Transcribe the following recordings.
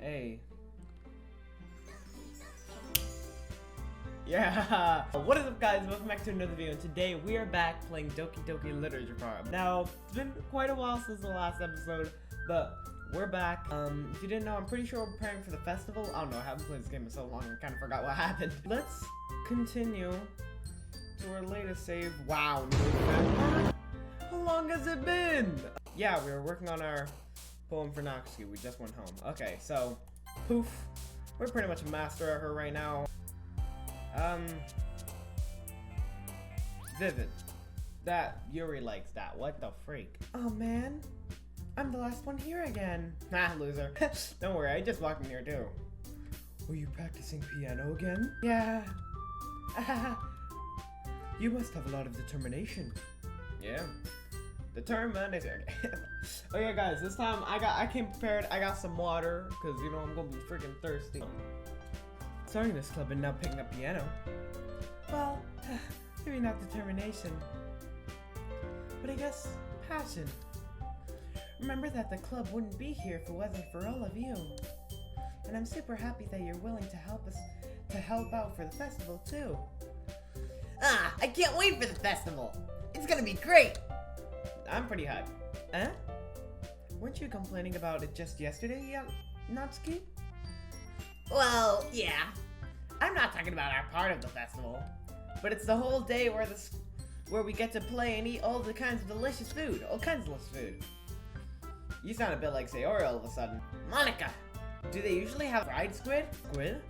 Hey. Yeah! What is up, guys? Welcome back to another video, and today we are back playing Doki Doki Literature Club. Now, it's been quite a while since the last episode, but we're back. If you didn't know, I'm pretty sure we're preparing for the festival. I don't know, I haven't played this game in so long, I kind of forgot what happened. Let's continue to our latest save. Wow, November? How long has it been? Yeah, we were working on our poem for Noxie. We just went home. Okay, so, poof. We're pretty much a master of her right now. Vivid. That, Yuri likes that. What the freak? Oh man, I'm the last one here again. Ah, loser. Don't worry, I just walked in here too. Were you practicing piano again? Yeah. You must have a lot of determination. Yeah. Determination. Oh yeah, guys, this time I came prepared. I got some water, because you know I'm gonna be freaking thirsty. Starting this club and now picking up piano. Well, maybe not determination, but I guess passion. Remember that the club wouldn't be here if it wasn't for all of you. And I'm super happy that you're willing to help us, to help out for the festival too. Ah, I can't wait for the festival. It's gonna be great. I'm pretty hyped. Eh? Weren't you complaining about it just yesterday, Natsuki? Well, yeah. I'm not talking about our part of the festival, but it's the whole day where we get to play and eat all the kinds of delicious food. All kinds of delicious food. You sound a bit like Sayori all of a sudden. Monica! Do they usually have fried squid? Squid?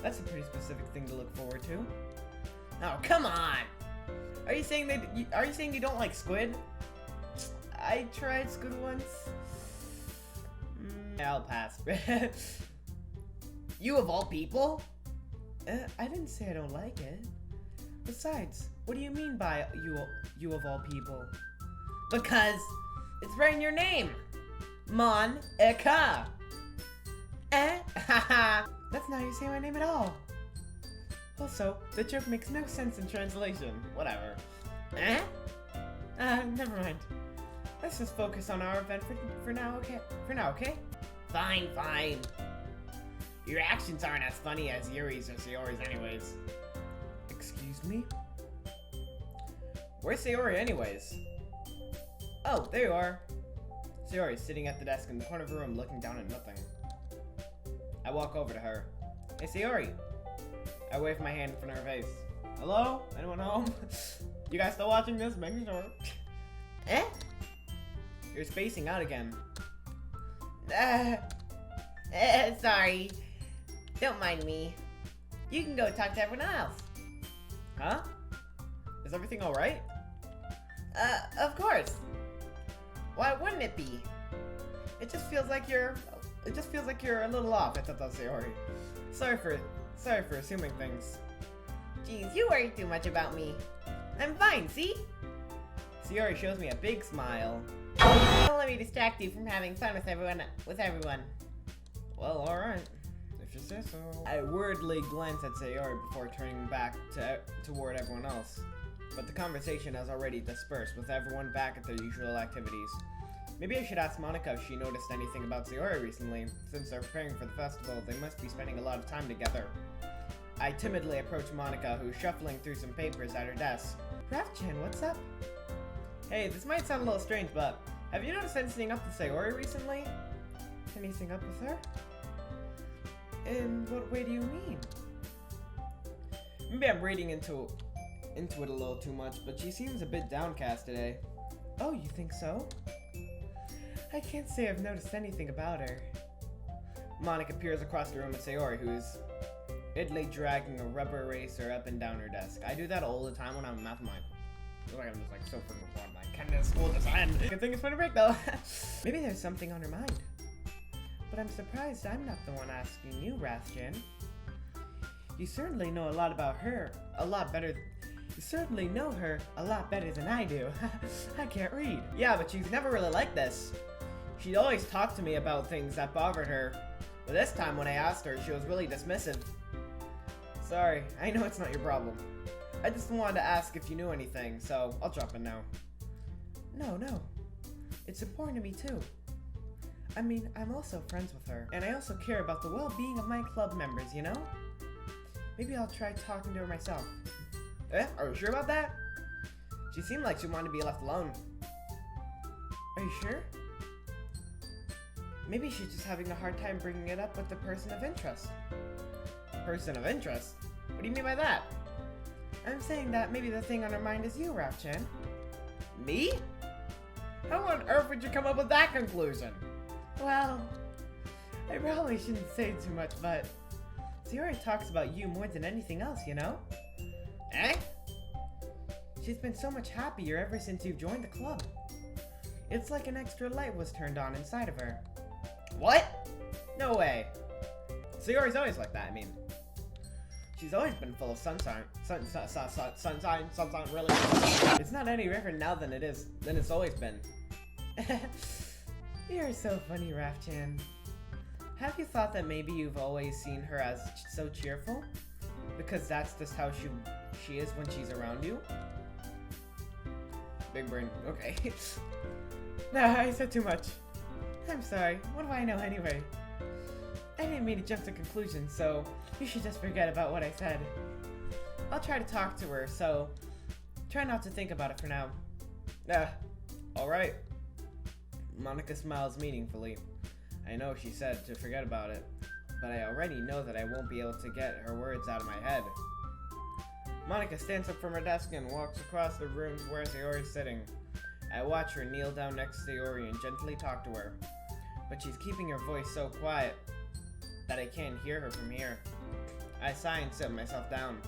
That's a pretty specific thing to look forward to. Oh, come on! Are you saying you don't like squid? I tried squid once. I'll pass. You of all people? I didn't say I don't like it. Besides, what do you mean by you of all people? Because it's right in your name. Mon-eka. Haha. That's not how you say my name at all. Also, the joke makes no sense in translation. Whatever. Never mind. Let's just focus on our event for now, okay? Fine. Your actions aren't as funny as Yuri's or Sayori's anyways. Excuse me? Where's Sayori anyways? Oh, there you are. Sayori's sitting at the desk in the corner of the room looking down at nothing. I walk over to her. Hey, Sayori. I wave my hand in front of her face. Hello? Anyone home? You guys still watching this? Making sure. You're spacing out again. Sorry. Don't mind me. You can go talk to everyone else. Huh? Is everything alright? Of course. Why wouldn't it be? It just feels like you're a little off. I thought that was Sayori. Sorry for assuming things. Jeez, you worry too much about me. I'm fine, see? Sayori shows me a big smile. Don't let me distract you from having fun with everyone. Well, alright. If you say so. I worriedly glance at Sayori before turning back toward everyone else. But the conversation has already dispersed, with everyone back at their usual activities. Maybe I should ask Monica if she noticed anything about Sayori recently. Since they're preparing for the festival, they must be spending a lot of time together. I timidly approach Monica, who's shuffling through some papers at her desk. Raf-chan, what's up? Hey, this might sound a little strange, but have you noticed anything up with Sayori recently? Anything up with her? In what way do you mean? Maybe I'm reading into it a little too much, but she seems a bit downcast today. Oh, you think so? I can't say I've noticed anything about her. Monica peers across the room at Sayori, who is idly dragging a rubber eraser up and down her desk. I do that all the time when I'm in math mind. I feel like I'm just like so freaking bored. Like, can this school just end? Good thing it's spring break though. Maybe there's something on her mind. But I'm surprised I'm not the one asking you, Raf-chan. You certainly know a lot about her, You certainly know her a lot better than I do. I can't read. Yeah, but she's never really like this. She'd always talk to me about things that bothered her. But this time when I asked her, she was really dismissive. Sorry, I know it's not your problem. I just wanted to ask if you knew anything, so I'll drop in now. No. It's important to me too. I mean, I'm also friends with her, and I also care about the well-being of my club members, you know? Maybe I'll try talking to her myself. Are you sure about that? She seemed like she wanted to be left alone. Are you sure? Maybe she's just having a hard time bringing it up with the person of interest. Person of interest? What do you mean by that? I'm saying that maybe the thing on her mind is you, Raf-chan. Me? How on earth would you come up with that conclusion? Well, I probably shouldn't say too much, but Sayori talks about you more than anything else, you know? Eh? She's been so much happier ever since you've joined the club. It's like an extra light was turned on inside of her. What? No way. Sayori's always like that, I mean. She's always been full of sunshine, really. It's not any different now than it's always been. You're so funny, Raf-chan. Have you thought that maybe you've always seen her as so cheerful? Because that's just how she is when she's around you? Big brain, okay. Nah, I said too much. I'm sorry, what do I know anyway? I didn't mean to jump to conclusions, so you should just forget about what I said. I'll try to talk to her, so try not to think about it for now. Alright. Monica smiles meaningfully. I know she said to forget about it, but I already know that I won't be able to get her words out of my head. Monica stands up from her desk and walks across the room to where Sayori is sitting. I watch her kneel down next to Sayori and gently talk to her, but she's keeping her voice so quiet that I can't hear her from here. I sigh and sit myself down.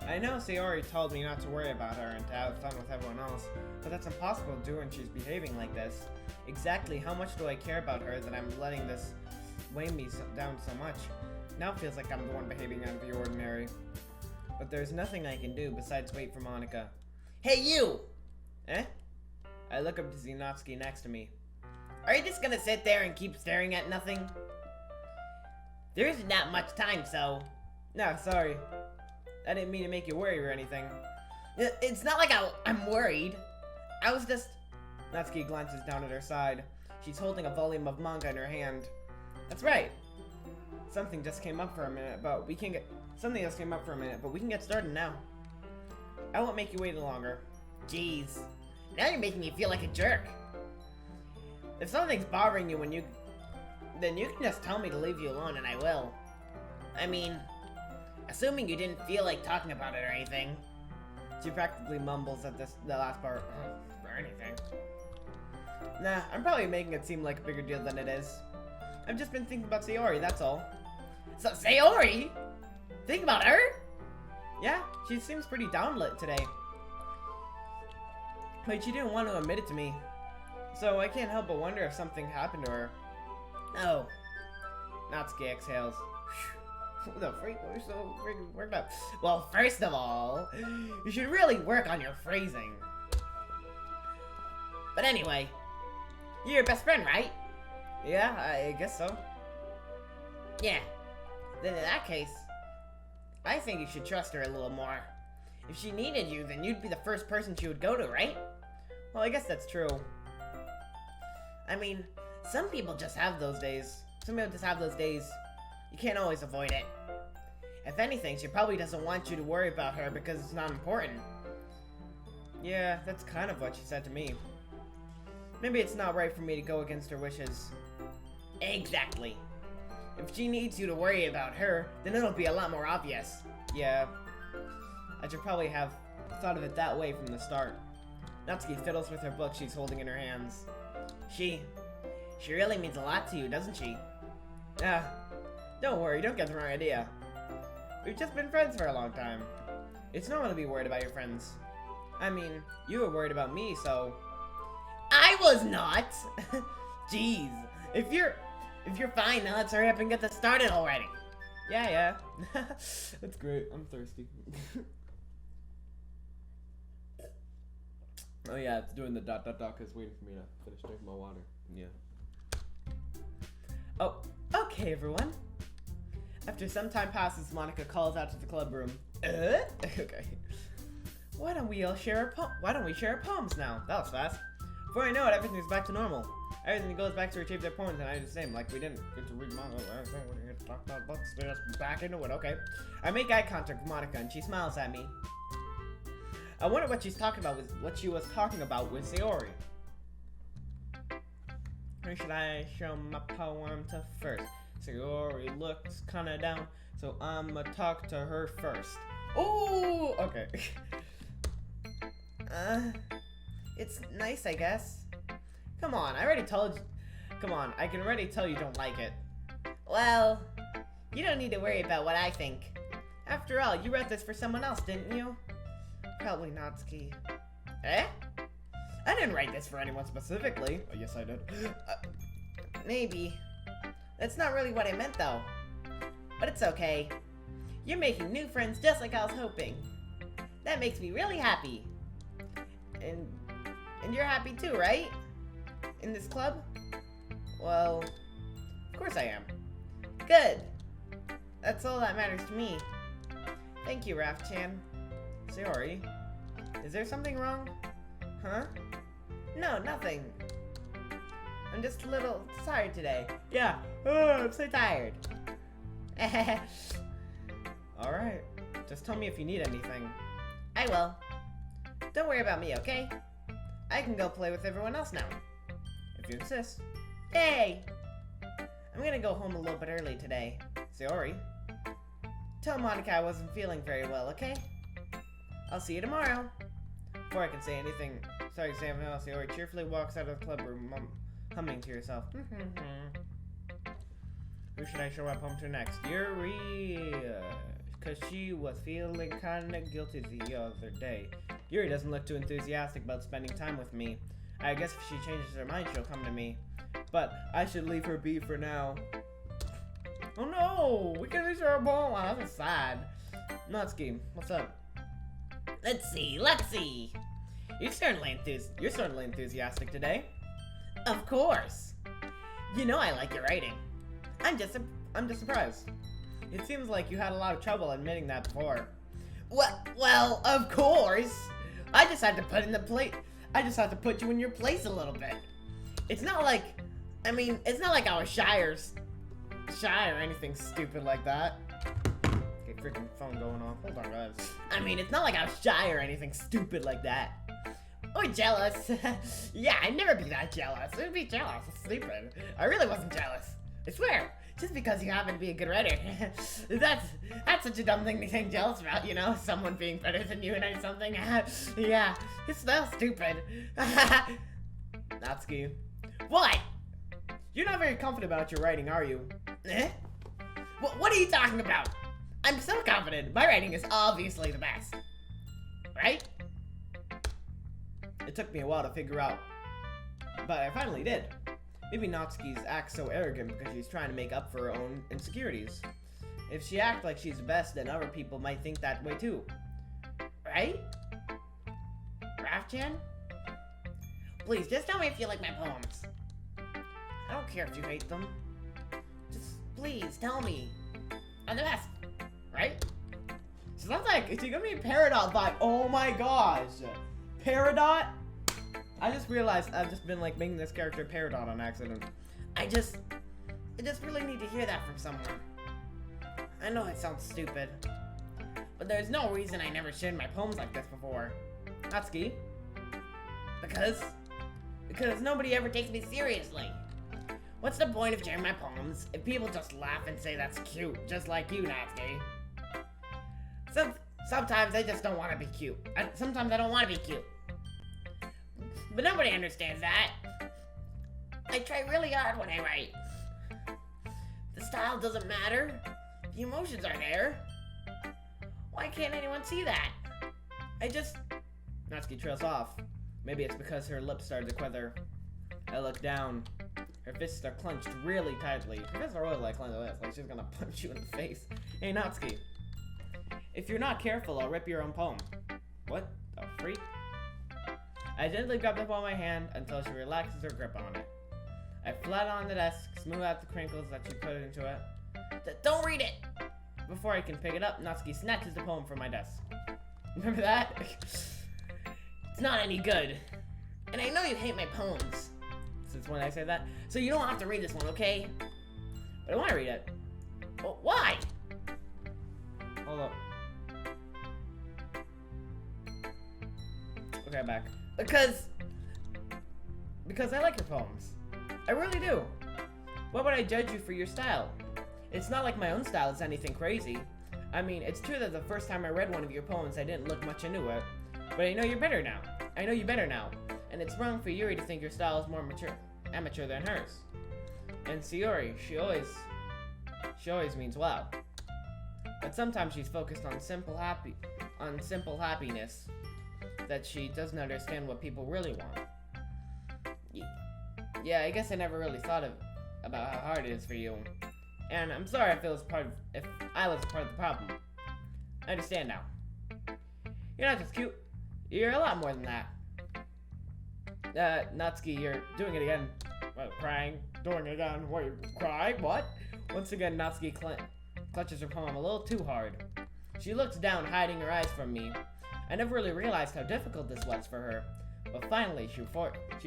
I know Sayori told me not to worry about her and to have fun with everyone else, but that's impossible to do when she's behaving like this. Exactly how much do I care about her that I'm letting this weigh me down so much? Now it feels like I'm the one behaving out of the ordinary. But there's nothing I can do besides wait for Monica. Hey, you! Eh? I look up to see Natsuki next to me. Are you just gonna sit there and keep staring at nothing? There isn't that much time, so... No, sorry. I didn't mean to make you worry or anything. It's not like I'm worried. I was just... Natsuki glances down at her side. She's holding a volume of manga in her hand. That's right. Something just came up for a minute, but we can get started now. I won't make you wait any longer. Jeez. Now you're making me feel like a jerk. If something's bothering you then you can just tell me to leave you alone and I will. I mean, assuming you didn't feel like talking about it or anything. She practically mumbles at the last part. Or anything. Nah, I'm probably making it seem like a bigger deal than it is. I've just been thinking about Sayori, that's all. So, Sayori? Think about her? Yeah, she seems pretty downlit today. But she didn't want to admit it to me. So I can't help but wonder if something happened to her. Oh. Natsuki exhales. What the freak? We're so freaking worked up. Well, first of all, you should really work on your phrasing. But anyway, you're your best friend, right? Yeah, I guess so. Yeah. Then in that case, I think you should trust her a little more. If she needed you, then you'd be the first person she would go to, right? Well, I guess that's true. I mean, some people just have those days. You can't always avoid it. If anything, she probably doesn't want you to worry about her because it's not important. Yeah, that's kind of what she said to me. Maybe it's not right for me to go against her wishes. Exactly. If she needs you to worry about her, then it'll be a lot more obvious. Yeah. I should probably have thought of it that way from the start. Natsuki fiddles with her book she's holding in her hands. She really means a lot to you, doesn't she? Don't worry, don't get the wrong idea. We've just been friends for a long time. It's normal to be worried about your friends. I mean, you were worried about me, so... I was not! Jeez. If you're fine, now let's hurry up and get this started already. Yeah. That's great. I'm thirsty. Oh yeah, it's doing the ... because waiting for me to finish drinking my water. Yeah. Oh, okay everyone. After some time passes, Monica calls out to the club room. Okay. Why don't we share our poems now? That was fast. Before I know it, everything's back to normal. Everything goes back to retrieve their poems, and I do the same. Like, we didn't get to read manga. We're here to talk about books. We're just back into it, okay? I make eye contact with Monica, and she smiles at me. I wonder what she's talking about with what she was talking about with Sayori. Or should I show my poem to first? Sayori looks kinda down, so I'ma talk to her first. Ooh, okay. It's nice, I guess. Come on, I already told you. Come on, I can already tell you don't like it. Well, you don't need to worry about what I think. After all, you read this for someone else, didn't you? Probably Natsuki. Eh? I didn't write this for anyone specifically. Oh, yes, I did. Maybe. That's not really what I meant, though. But it's okay. You're making new friends just like I was hoping. That makes me really happy. And you're happy too, right? In this club? Well, of course I am. Good. That's all that matters to me. Thank you, Raf-chan. Sayori, is there something wrong? Huh? No, nothing. I'm just a little tired today. Yeah. Oh, I'm so tired. Alright. Just tell me if you need anything. I will. Don't worry about me, okay? I can go play with everyone else now. If you insist. Hey! I'm gonna go home a little bit early today. Sayori, Tell Monica I wasn't feeling very well, okay? I'll see you tomorrow. before I can say anything, sorry, Sam, Sayori cheerfully walks out of the club room, humming to herself. Who should I show up home to next? Yuri, because she was feeling kinda guilty the other day. Yuri doesn't look too enthusiastic about spending time with me. I guess if she changes her mind, she'll come to me. But I should leave her be for now. Oh no! We can lose our ball. Wow, that's sad. Natsuki, what's up? Let's see. You're certainly enthusiastic today. Of course. You know I like your writing. I'm just surprised. It seems like you had a lot of trouble admitting that before. Well, of course. I just had to put you in your place a little bit. It's not like I was shy or anything stupid like that. Okay, freaking phone going off. Hold on, guys. It's not like I was shy or anything stupid like that. Or jealous. Yeah, I'd never be that jealous. Who'd be jealous? Stupid. I really wasn't jealous. I swear. Just because you happen to be a good writer. That's such a dumb thing to think jealous about, you know? Someone being better than you and something. Yeah, it's so stupid. Natsuki. What? You're not very confident about your writing, are you? Eh? What are you talking about? I'm so confident. My writing is obviously the best. Right? It took me a while to figure out, but I finally did. Maybe Natsuki's acts so arrogant because she's trying to make up for her own insecurities. If she acts like she's the best, then other people might think that way too. Right? Raf-chan? Please, just tell me if you like my poems. I don't care if you hate them. Just please tell me. I'm the best. Right? Sounds like it's gonna be a Peridot vibe. Oh my gosh. Peridot? I just realized I've just been making this character Peridot on accident. I just really need to hear that from someone. I know it sounds stupid, but there's no reason I never shared my poems like this before. Natsuki? Because nobody ever takes me seriously. What's the point of sharing my poems if people just laugh and say that's cute, just like you, Natsuki? Sometimes I just don't want to be cute. Sometimes I don't want to be cute. But nobody understands that. I try really hard when I write. The style doesn't matter. The emotions are there. Why can't anyone see that? Natsuki trails off. Maybe it's because her lips started to quiver. I look down. Her fists are clenched really tightly. Her fists are really clenched like she's gonna punch you in the face. Hey, Natsuki. If you're not careful, I'll rip your own poem. What the freak? I gently grab the poem in my hand until she relaxes her grip on it. I flat on the desk, smooth out the crinkles that she put into it. Don't read it! Before I can pick it up, Natsuki snatches the poem from my desk. Remember that? It's not any good. And I know you hate my poems. It's since when I say that. So you don't have to read this one, okay? But I want to read it. Well, why? Hold up. Okay, I'm back. Because I like your poems. I really do. Why would I judge you for your style? It's not like my own style is anything crazy. I mean, it's true that the first time I read one of your poems, I didn't look much into it. But I know you're better now. I know you better now. And it's wrong for Yuri to think your style is more amateur than hers. And Sayori, she always means well. But sometimes she's focused on simple happiness that she doesn't understand what people really want. Yeah, I guess I never really thought about how hard it is for you. And I'm sorry if I was part of the problem. I understand now. You're not just cute. You're a lot more than that. Natsuki, you're doing it again. What, crying? Doing it again? What, you crying? What? Once again, Natsuki clutches her poem a little too hard. She looks down, hiding her eyes from me. I never really realized how difficult this was for her. But finally, she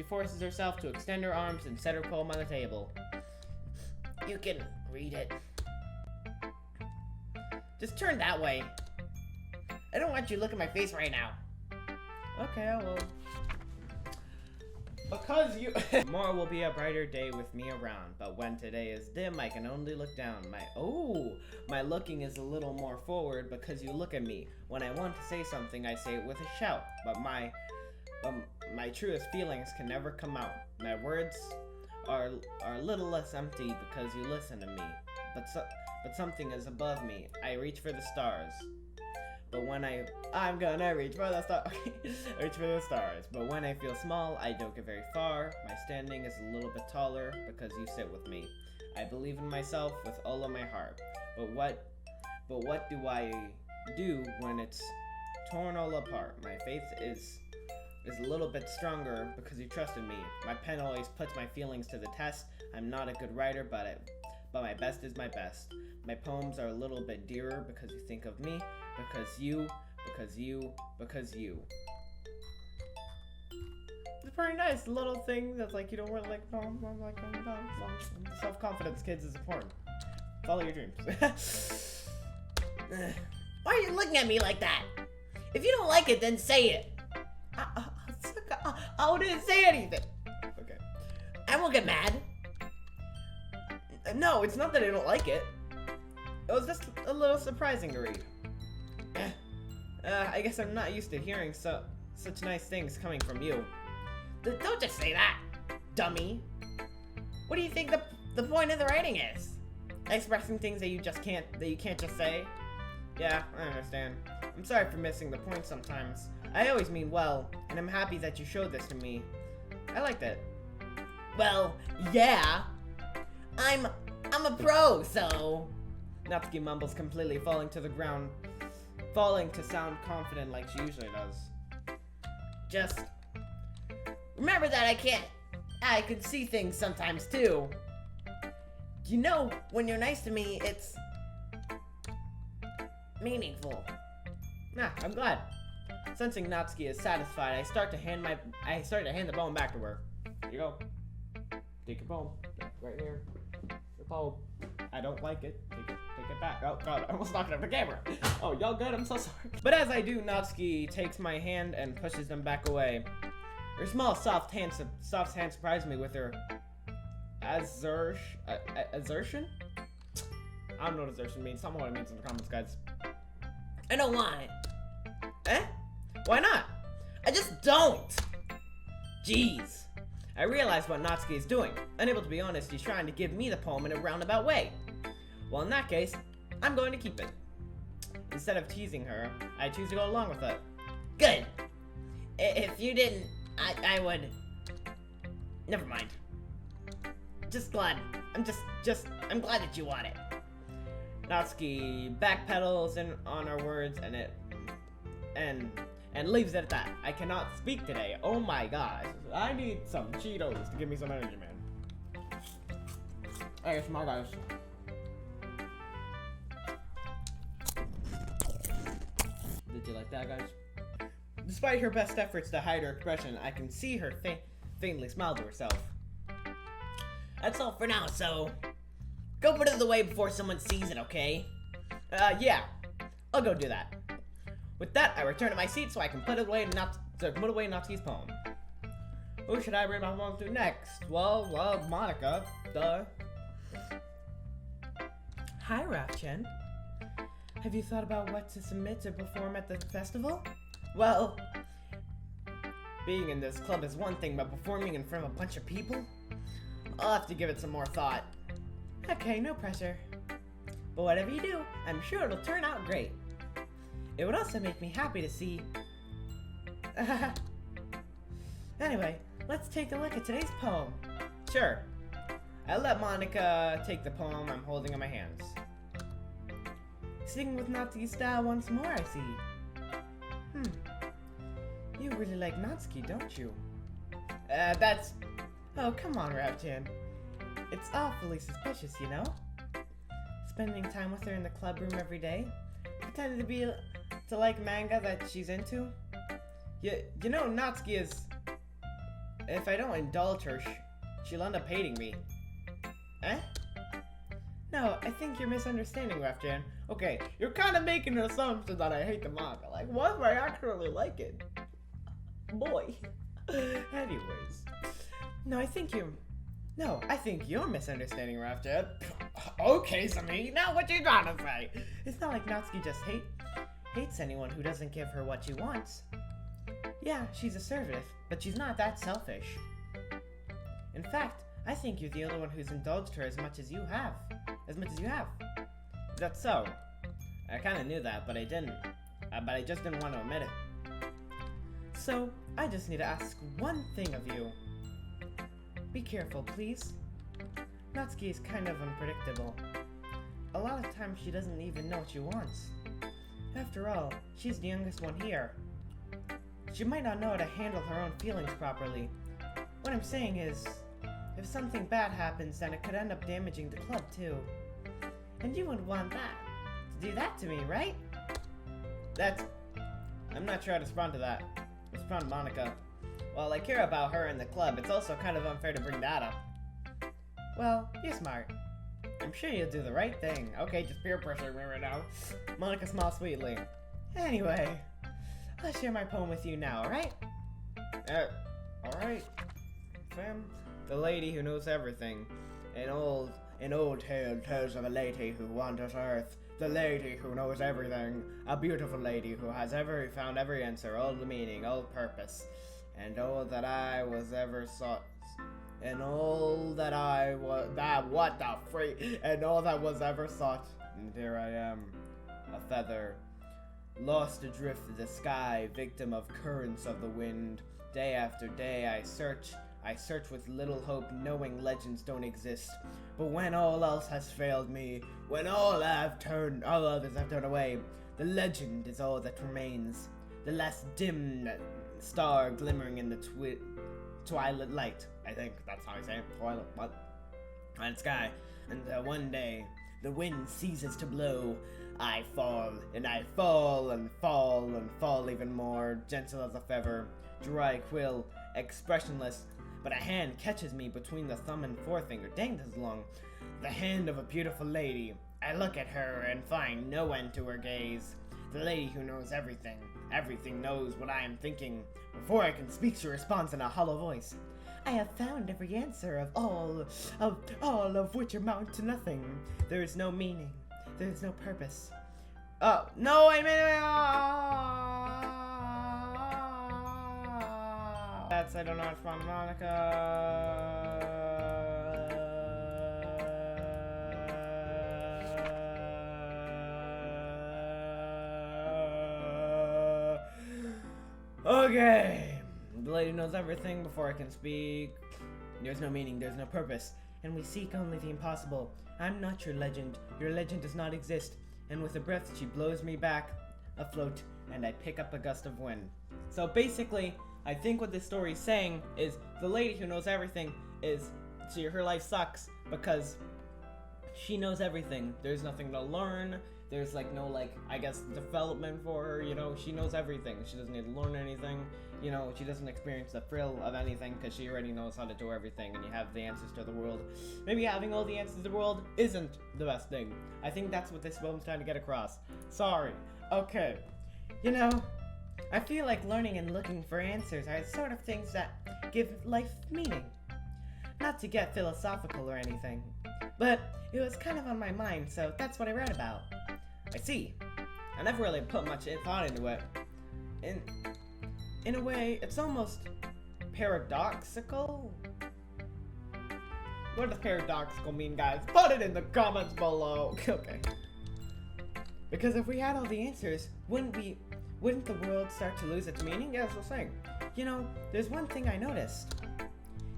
forces herself to extend her arms and set her poem on the table. You can read it. Just turn that way. I don't want you to look at my face right now. Okay, I will. Because you... Tomorrow will be a brighter day with me around, but when today is dim, I can only look down. My looking is a little more forward because you look at me. When I want to say something, I say it with a shout, but my truest feelings can never come out. My words are a little less empty because you listen to me, but something is above me. I reach for the stars. But when I'm gonna reach for the stars. I reach for the stars. But when I feel small, I don't get very far. My standing is a little bit taller because you sit with me. I believe in myself with all of my heart. But what do I do when it's torn all apart? My faith is a little bit stronger because you trusted me. My pen always puts my feelings to the test. I'm not a good writer, but my best is my best. My poems are a little bit dearer because you think of me. Because you. It's pretty nice little thing that's like you don't really like self-confidence, kids, is important. Follow your dreams. Why are you looking at me like that? If you don't like it, then say it. I didn't say anything. Okay. I won't get mad. No, it's not that I don't like it. It was just a little surprising to read. I guess I'm not used to hearing such nice things coming from you. Don't just say that, dummy. What do you think the point of the writing is? Expressing things that you can't just say? Yeah, I understand. I'm sorry for missing the point sometimes. I always mean well, and I'm happy that you showed this to me. I liked it. Well, yeah. I'm a pro, so... Natsuki mumbles, completely falling to the ground, falling to sound confident like she usually does. Just remember that I could see things sometimes too. You know, when you're nice to me, it's meaningful. I'm glad. Sensing Natsuki is satisfied, I start to hand the poem back to her. Here you go. Take your poem. Right here. Your poem. I don't like it. Take it back. Oh god, I almost knocked it off the camera. Oh, y'all good? I'm so sorry. But as I do, Natsuki takes my hand and pushes them back away. Her small, soft hand surprised me with her assertion? I don't know what assertion means. Tell me what it means in the comments, guys. I don't want it. Eh? Why not? I just don't. Jeez. I realize what Natsuki is doing. Unable to be honest, he's trying to give me the poem in a roundabout way. Well, in that case, I'm going to keep it. Instead of teasing her, I choose to go along with it. Good. If you didn't, I would... Never mind. Just glad. I'm glad that you want it. Natsuki backpedals on her words and leaves it at that. I cannot speak today. Oh my gosh. I need some Cheetos to give me some energy, man. Hey, small guys. Did you like that, guys? Despite her best efforts to hide her expression, I can see her faintly smile to herself. That's all for now, so go put it away before someone sees it, okay? Yeah. I'll go do that. With that, I return to my seat so I can put away Natsuki's poem. Who should I read my poem to next? Well, Monica. Duh. Hi, Raftor. Have you thought about what to submit to perform at the festival? Well, being in this club is one thing, but performing in front of a bunch of people? I'll have to give it some more thought. Okay, no pressure. But whatever you do, I'm sure it'll turn out great. It would also make me happy to see... Anyway, let's take a look at today's poem. Sure. I'll let Monica take the poem I'm holding in my hands. Singing with Natsuki's style once more, I see. You really like Natsuki, don't you? That's... Oh, come on, Raftor. It's awfully suspicious, you know? Spending time with her in the club room every day, pretending to like manga that she's into. You know, Natsuki is... If I don't indulge her, she'll end up hating me. Eh? No, I think you're misunderstanding, Raftor. Okay, you're kind of making an assumption that I hate the manga. Like, what if I actually like it? Boy. Anyways. No, I think you're misunderstanding, Raftor. Okay, Sami, now what you trying to say? It's not like Natsuki just hates anyone who doesn't give her what she wants. Yeah, she's assertive, but she's not that selfish. In fact, I think you're the only one who's indulged her as much as you have. That's so. I kind of knew that, but I didn't. But I just didn't want to admit it. So, I just need to ask one thing of you. Be careful, please. Natsuki is kind of unpredictable. A lot of times she doesn't even know what she wants. After all, she's the youngest one here. She might not know how to handle her own feelings properly. What I'm saying is, if something bad happens, then it could end up damaging the club too. And you wouldn't want that. To do that to me, right? I'm not sure how to respond to that. Respond to Monica. While I care about her and the club, it's also kind of unfair to bring that up. Well, you're smart. I'm sure you'll do the right thing. Okay, just peer pressure me right now. Monica smiles sweetly. Anyway, I'll share my poem with you now, alright? Alright. Fam. The lady who knows everything. An old tale tells of a lady who wanders earth. The lady who knows everything. A beautiful lady who has found every answer, all the meaning, all purpose. And all that I was ever sought. And all that and all that was ever sought. And here I am, a feather, lost adrift in the sky, victim of currents of the wind. Day after day I search with little hope, knowing legends don't exist. But when all else has failed me, when all others have turned away, the legend is all that remains. The last dim star glimmering in the twilight light. I think that's how I say it. Twilight, what? And sky. And one day, the wind ceases to blow. I fall, and I fall, and fall, and fall even more, gentle as a feather, dry quill, expressionless. But a hand catches me between the thumb and forefinger. Dang, this is long. The hand of a beautiful lady. I look at her and find no end to her gaze. The lady who knows everything. Everything knows what I am thinking. Before I can speak, she responds in a hollow voice. I have found every answer of all of which amount to nothing. There is no meaning. There is no purpose. Oh, no, I mean... That's, I don't know, it's from Monica. Okay. The lady knows everything before I can speak. There's no meaning, there's no purpose, and we seek only the impossible. I'm not your legend. Your legend does not exist. And with a breath, she blows me back, afloat, and I pick up a gust of wind. So basically, I think what this story is saying is the lady who knows everything is her life sucks because she knows everything. There's nothing to learn. There's like no I guess development for her, you know, she knows everything. She doesn't need to learn anything, you know, she doesn't experience the thrill of anything because she already knows how to do everything and you have the answers to the world. Maybe having all the answers to the world isn't the best thing. I think that's what this poem's trying to get across. Sorry. Okay. You know, I feel like learning and looking for answers are the sort of things that give life meaning. Not to get philosophical or anything, but it was kind of on my mind, so that's what I wrote about. I see. I never really put much thought into it. In a way, it's almost paradoxical. What does paradoxical mean, guys? Put it in the comments below. Okay. Because if we had all the answers, wouldn't the world start to lose its meaning? Yeah, that's what I'm saying. You know, there's one thing I noticed.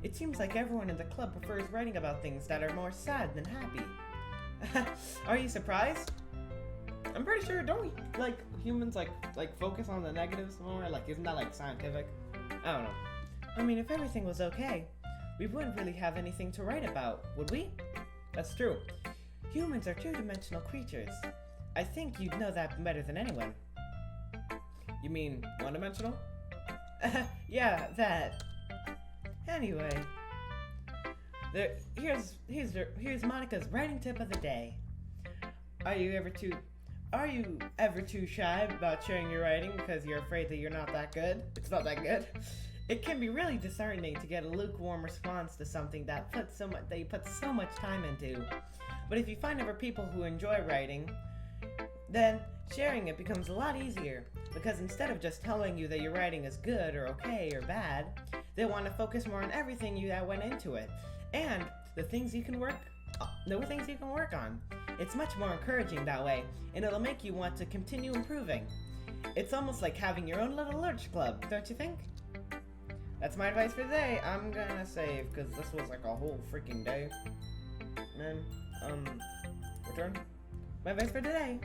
It seems like everyone in the club prefers writing about things that are more sad than happy. Are you surprised? I'm pretty sure, don't we, humans, focus on the negatives more? Isn't that, scientific? I don't know. I mean, if everything was okay, we wouldn't really have anything to write about, would we? That's true. Humans are two-dimensional creatures. I think you'd know that better than anyone. You mean one-dimensional? Yeah, that. Anyway, here's Monica's writing tip of the day. Are you ever too shy about sharing your writing because you're afraid that you're not that good? It's not that good. It can be really disheartening to get a lukewarm response to something that you put so much time into. But if you find other people who enjoy writing, then sharing it becomes a lot easier, because instead of just telling you that your writing is good or okay or bad, they want to focus more on everything that went into it and the things you can work on. It's much more encouraging that way, and it'll make you want to continue improving. It's almost like having your own little lurch club, don't you think? That's my advice for today. I'm gonna save, because this was a whole freaking day. Man, return. My advice for today.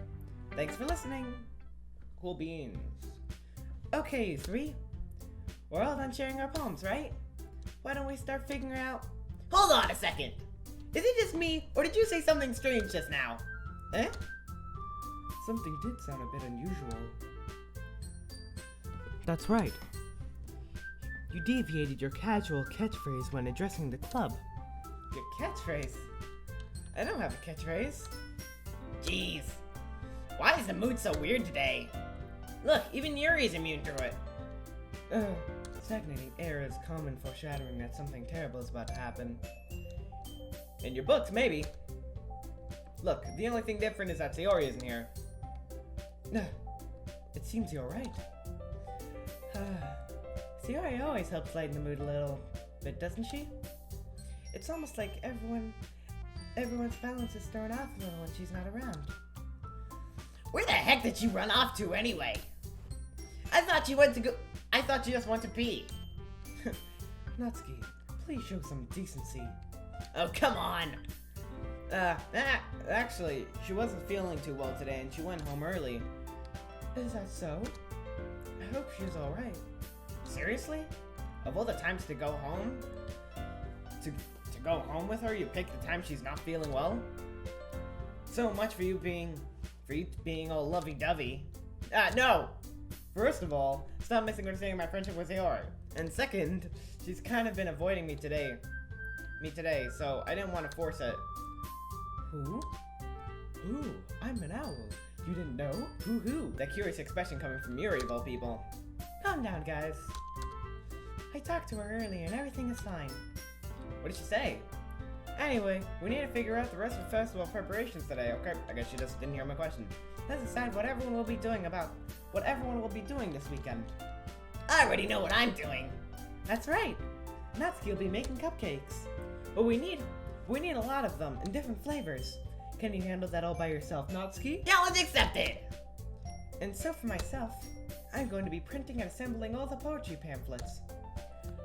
Thanks for listening. Cool beans. Okay, you three. We're all done sharing our poems, right? Why don't we start figuring out... Hold on a second! Is it just me, or did you say something strange just now? Eh? Something did sound a bit unusual. That's right. You deviated your casual catchphrase when addressing the club. Your catchphrase? I don't have a catchphrase. Jeez. Why is the mood so weird today? Look, even Yuri's immune to it. Stagnating air is common foreshadowing that something terrible is about to happen. In your books, maybe. Look, the only thing different is that Sayori isn't here. It seems you're right. Sayori always helps lighten the mood a little bit, doesn't she? It's almost like everyone's balance is thrown off a little when she's not around. Where the heck did you run off to anyway? I thought you just went to pee. Natsuki, please show some decency. Oh, come on. Actually, she wasn't feeling too well today and she went home early. Is that so? I hope she's alright. Seriously? Of all the times to go home? To go home with her, you pick the time she's not feeling well? So much for you being all lovey-dovey. No! First of all, stop misunderstanding my friendship with Sayori. And second, she's kind of been avoiding me today, so I didn't want to force it. Who? I'm an owl. You didn't know? Who? That curious expression coming from Yuri, of all people. Calm down, guys. I talked to her earlier and everything is fine. What did she say? Anyway, we need to figure out the rest of the festival preparations today, okay? I guess you just didn't hear my question. Let's decide what everyone will be doing this weekend. I already know what I'm doing. That's right. Natsuki will be making cupcakes. But we need a lot of them in different flavors. Can you handle that all by yourself, Natsuki? Challenge accepted! And so for myself, I'm going to be printing and assembling all the poetry pamphlets.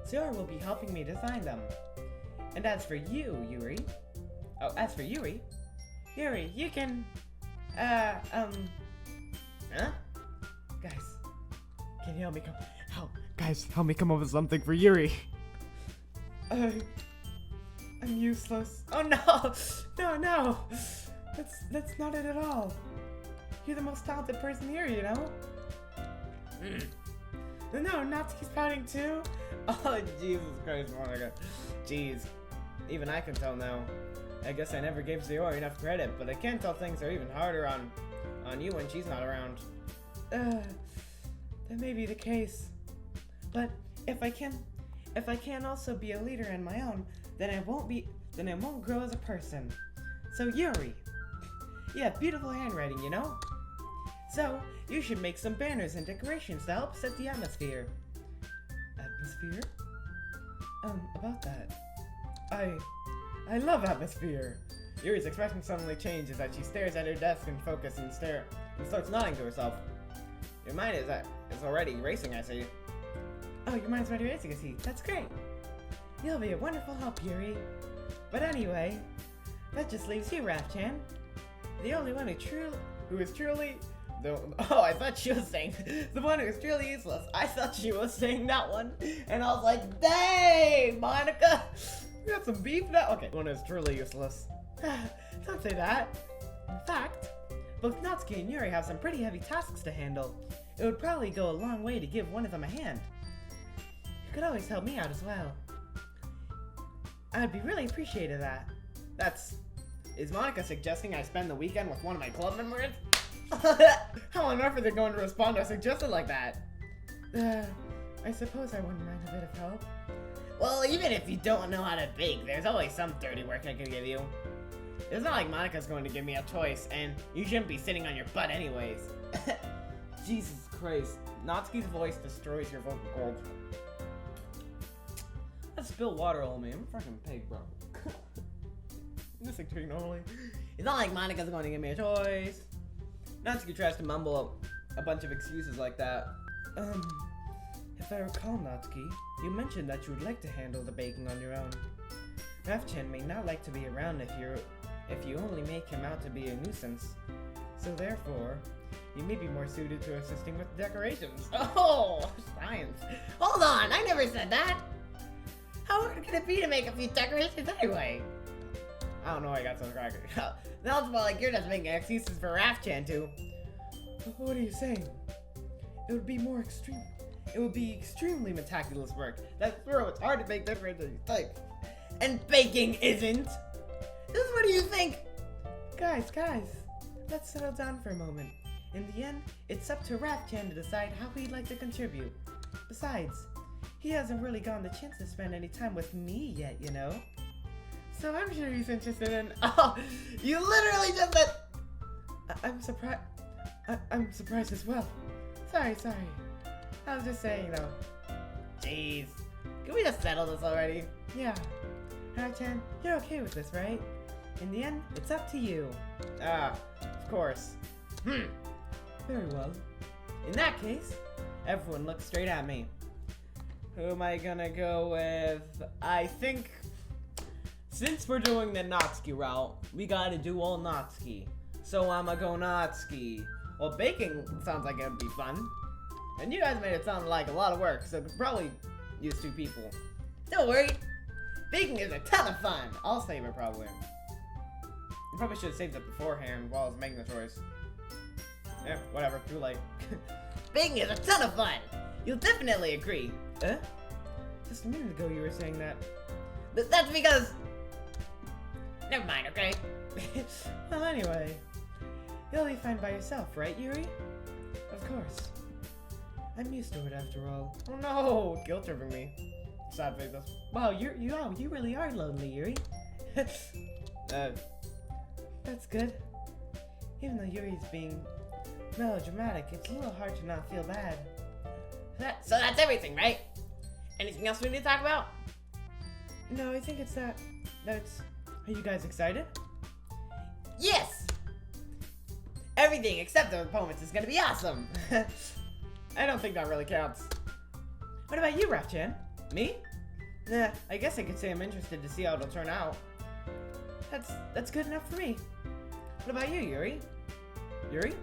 Sayori will be helping me design them. And as for you, Yuri... Yuri, you can... Huh? Guys, can you help me help me come up with something for Yuri? I'm useless. Oh no! No! That's not it at all. You're the most talented person here, you know? No, Natsuki's pouting too? Oh, Jesus Christ, Monica. Jeez. Even I can tell now. I guess I never gave Sayori enough credit, but I can't tell things are even harder on you when she's not around. That may be the case. But if I can also be a leader on my own, then I won't grow as a person. So Yuri, you have beautiful handwriting, you know? So you should make some banners and decorations to help set the atmosphere. Atmosphere? About that. I love atmosphere. Yuri's expression suddenly changes as she stares at her desk in focus and starts nodding to herself. Your mind is already racing, I see. Oh, your mind's already racing, I see. That's great. You'll be a wonderful help, Yuri. But anyway, that just leaves you, Raph-chan. The only one who is truly... Oh, I thought she was saying the one who is truly useless. I thought she was saying that one. And I was like, dang, Monica. We got some beef now. Okay, one is truly useless. Don't say that. In fact, both Natsuki and Yuri have some pretty heavy tasks to handle. It would probably go a long way to give one of them a hand. You could always help me out as well. I'd be really appreciative of that. Is Monica suggesting I spend the weekend with one of my club members? How on earth are they going to respond to a suggestion like that? I suppose I wouldn't mind a bit of help. Well, even if you don't know how to bake, there's always some dirty work I could give you. It's not like Monica's going to give me a choice, and you shouldn't be sitting on your butt anyways. Jesus Christ. Natsuki's voice destroys your vocal cords. Let's spill water on me. I'm a fucking pig, bro. This thing treating normally. It's not like Monica's going to give me a choice. Natsuki tries to mumble a bunch of excuses like that. If I recall, Natsuki, you mentioned that you would like to handle the baking on your own. Raph-chan may not like to be around if you only make him out to be a nuisance. So therefore, you may be more suited to assisting with decorations. Oh, science. Hold on, I never said that. How hard could it be to make a few decorations anyway? I don't know why I got so cracked. Now it's more like you're just making excuses for Raph-chan too. What are you saying? It would be more extreme. It would be extremely meticulous work. That's true, it's hard to make different than you think. And baking isn't. This is what do you think? Guys, let's settle down for a moment. In the end, it's up to Raph-chan to decide how he'd like to contribute. Besides, he hasn't really gotten the chance to spend any time with me yet, you know? So I'm sure he's interested in... Oh, you literally just said... I'm surprised... I'm surprised as well. Sorry. I was just saying, though. Jeez. Can we just settle this already? Yeah. Raph-chan, you're okay with this, right? In the end, it's up to you. Of course. Very well. In that case, everyone look straight at me. Who am I gonna go with? I think... Since we're doing the Natsuki route, we gotta do all Natsuki. So I'ma go Natsuki. Well, baking sounds like it would be fun. And you guys made it sound like a lot of work, so could probably use 2 people. Don't worry. Baking is a ton of fun. I'll save it probably. I probably should have saved it beforehand while I was making the choice. Yeah, whatever, too late. Baking is a ton of fun. You'll definitely agree. Just a minute ago you were saying that. That's because... Never mind, okay? Well, anyway. You'll be fine by yourself, right, Yuri? Of course. I'm used to it after all. Oh no! Guilt tripping me. Sad face. Wow, you really are lonely, Yuri. That's good. Even though Yuri's being melodramatic, it's a little hard to not feel bad. So that's everything, right? Anything else we need to talk about? No, I think it's that. Are you guys excited? Yes! Everything except the performance is gonna be awesome! I don't think that really counts. What about you, Raph-chan? Me? Nah, I guess I could say I'm interested to see how it'll turn out. That's good enough for me. What about you, Yuri? Yuri?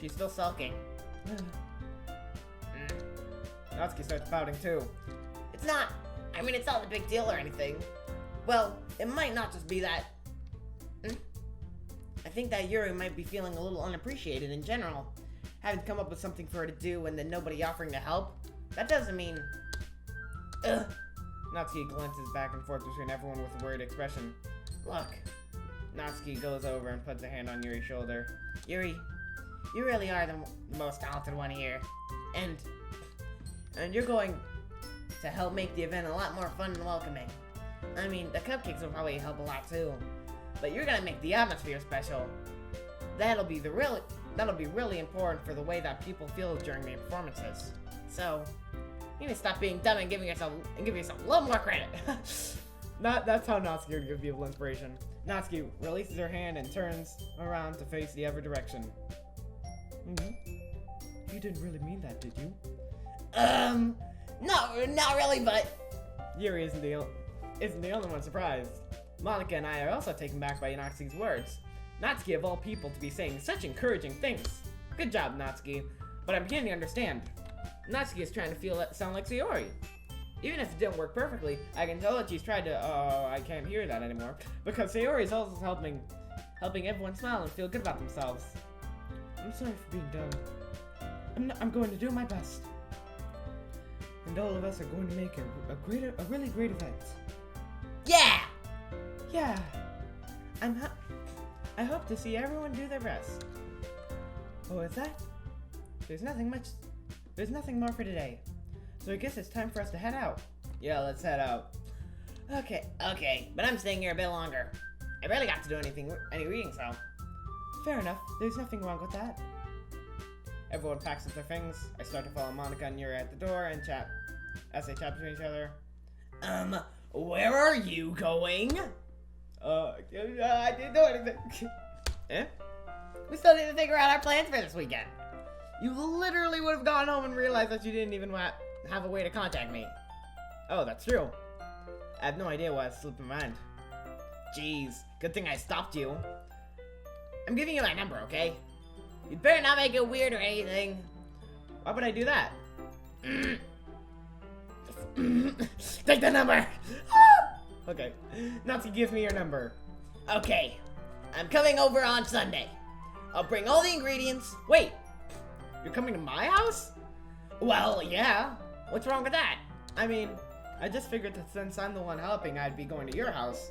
She's still sulking. Natsuki starts pouting too. It's not a big deal or anything. Well, it might not just be that. I think that Yuri might be feeling a little unappreciated in general. Having to come up with something for her to do and then nobody offering to help. That doesn't mean... Ugh. Natsuki glances back and forth between everyone with a worried expression. Look. Natsuki goes over and puts a hand on Yuri's shoulder. Yuri, you really are the most talented one here. And you're going to help make the event a lot more fun and welcoming. I mean, the cupcakes will probably help a lot too. But you're gonna make the atmosphere special. That'll be really important for the way that people feel during the performances. So, you need to stop being dumb and give yourself a little more credit. That's how Natsuki would give people inspiration. Natsuki releases her hand and turns around to face the other direction. You didn't really mean that, did you? No, not really, but... Yuri isn't the only one surprised. Monika and I are also taken back by Natsuki's words. Natsuki, of all people, to be saying such encouraging things. Good job, Natsuki. But I'm beginning to understand. Natsuki is trying to sound like Sayori. Even if it didn't work perfectly, I can tell that she's tried to, I can't hear that anymore. Because Sayori is also helping everyone smile and feel good about themselves. I'm sorry for being dumb. I'm going to do my best. And all of us are going to make a really great event. Yeah! Yeah. I hope to see everyone do their best. Oh, is that? There's nothing more for today. So I guess it's time for us to head out. Yeah, let's head out. Okay, but I'm staying here a bit longer. I barely got to do any reading, so. Fair enough. There's nothing wrong with that. Everyone packs up their things. I start to follow Monika and Yuri at the door and chat. As they chat between each other. Where are you going? I didn't do anything. Eh? We still need to figure out our plans for this weekend. You literally would have gone home and realized that you didn't even have a way to contact me. Oh, that's true. I have no idea why it slipped my mind. Jeez, good thing I stopped you. I'm giving you my number, okay? You'd better not make it weird or anything. Why would I do that? Take the number! Okay, Natsuki gives me your number. Okay, I'm coming over on Sunday. I'll bring all the ingredients. Wait, you're coming to my house? Well, yeah. What's wrong with that? I mean, I just figured that since I'm the one helping, I'd be going to your house.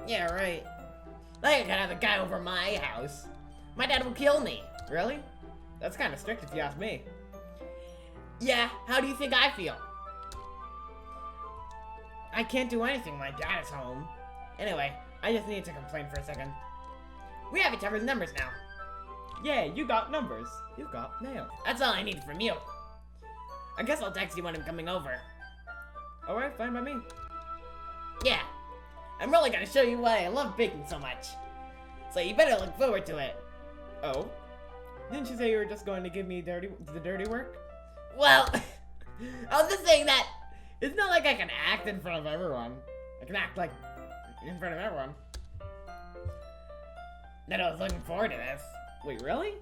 Yeah, right. Like I could have a guy over my house. My dad will kill me. Really? That's kind of strict if you ask me. Yeah, how do you think I feel? I can't do anything when my dad is home. Anyway, I just need to complain for a second. We have each other's numbers now. Yeah, you got numbers. You got mail. That's all I need from you. I guess I'll text you when I'm coming over. Alright, fine by me. Yeah. I'm really gonna show you why I love baking so much. So you better look forward to it. Oh? Didn't you say you were just going to give me the dirty work? Well, I was just saying that it's not like I can act in front of everyone. I can act like in front of everyone. that I was looking forward to this. Wait, really?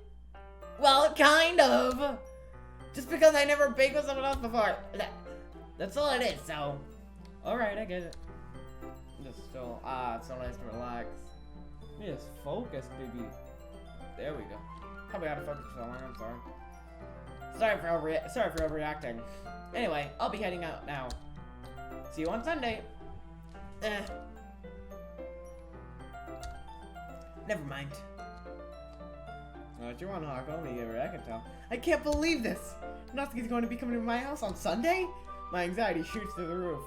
Well, kind of. Just because I never baked with someone else before. That's all it is, so. Alright, I get it. Just so, it's so nice to relax. Just focus, baby. There we go. Probably out of focus for so long, I'm sorry. Sorry for overreacting. Anyway, I'll be heading out now. See you on Sunday. Never mind. Not you want to hawk home together, I can tell. I can't believe this! Natsuki's going to be coming to my house on Sunday? My anxiety shoots through the roof.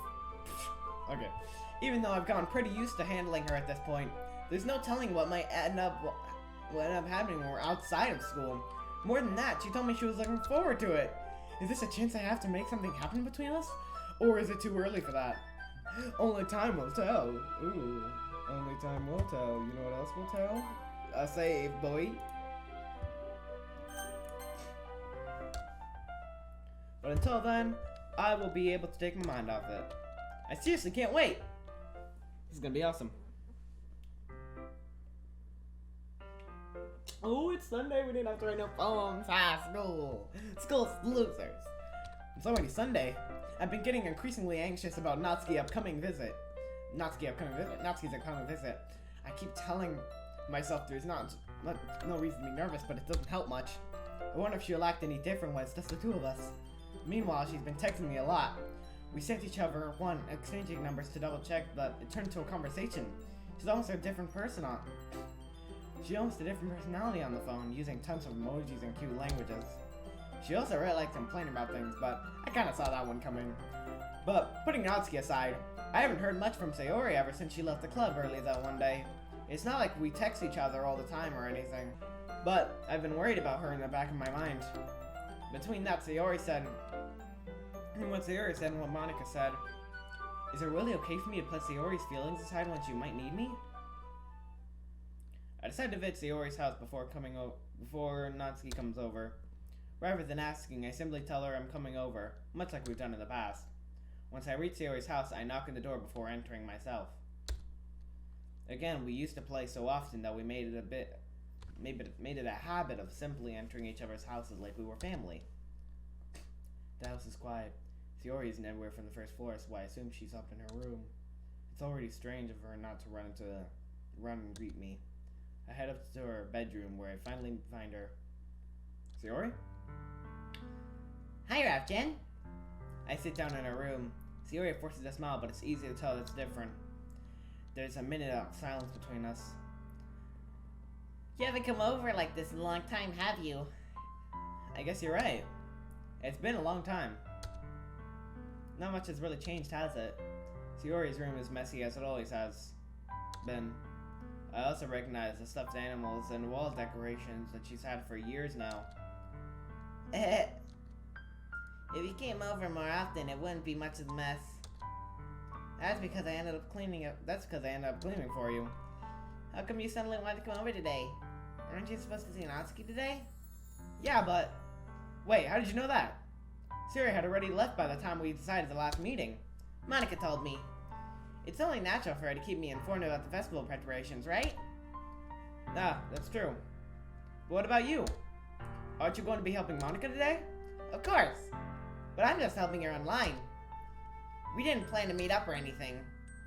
Okay. Even though I've gotten pretty used to handling her at this point, there's no telling what might end up happening when we're outside of school. More than that, she told me she was looking forward to it. Is this a chance I have to make something happen between us? Or is it too early for that? Only time will tell. Ooh, only time will tell. You know what else will tell? A save, boy. But until then, I will be able to take my mind off it. I seriously can't wait. This is gonna be awesome. Oh, it's Sunday. We didn't have to write no poems. School. School's losers. It's already Sunday. I've been getting increasingly anxious about Natsuki's upcoming visit. Natsuki's upcoming visit. I keep telling myself there's no reason to be nervous, but it doesn't help much. I wonder if she'll act any different when it's just the two of us. Meanwhile, she's been texting me a lot. We sent each other exchanging numbers to double check, but it turned into a conversation. She's almost a different person on. She almost a different personality on the phone, using tons of emojis and cute languages. She also really likes complaining about things, but I kinda saw that one coming. But putting Natsuki aside, I haven't heard much from Sayori ever since she left the club early that one day. It's not like we text each other all the time or anything, but I've been worried about her in the back of my mind. Between that Sayori said, and what Sayori said and what Monica said, is it really okay for me to put Sayori's feelings aside when she might need me? I decided to visit Sayori's house before Natsuki comes over. Rather than asking, I simply tell her I'm coming over, much like we've done in the past. Once I reach Sayori's house, I knock on the door before entering myself. Again, we used to play so often that we made it a habit of simply entering each other's houses like we were family. The house is quiet. Sayori isn't anywhere from the first floor, so I assume she's up in her room. It's already strange of her not to run and greet me. I head up to her bedroom, where I finally find her. Sayori? Hi, Raftor. I sit down in her room. Sayori forces a smile, but it's easy to tell it's different. There's a minute of silence between us. You haven't come over like this in a long time, have you? I guess you're right. It's been a long time. Not much has really changed, has it? Sayori's room is messy as it always has been. I also recognize the stuffed animals and wall decorations that she's had for years now. If you came over more often, it wouldn't be much of a mess. That's because I ended up cleaning for you. How come you suddenly wanted to come over today? Aren't you supposed to see Natsuki today? Yeah, but... Wait, how did you know that? Sayori had already left by the time we decided the last meeting. Monica told me. It's only natural for her to keep me informed about the festival preparations, right? Ah, that's true. But what about you? Aren't you going to be helping Monica today? Of course. But I'm just helping her online. We didn't plan to meet up or anything.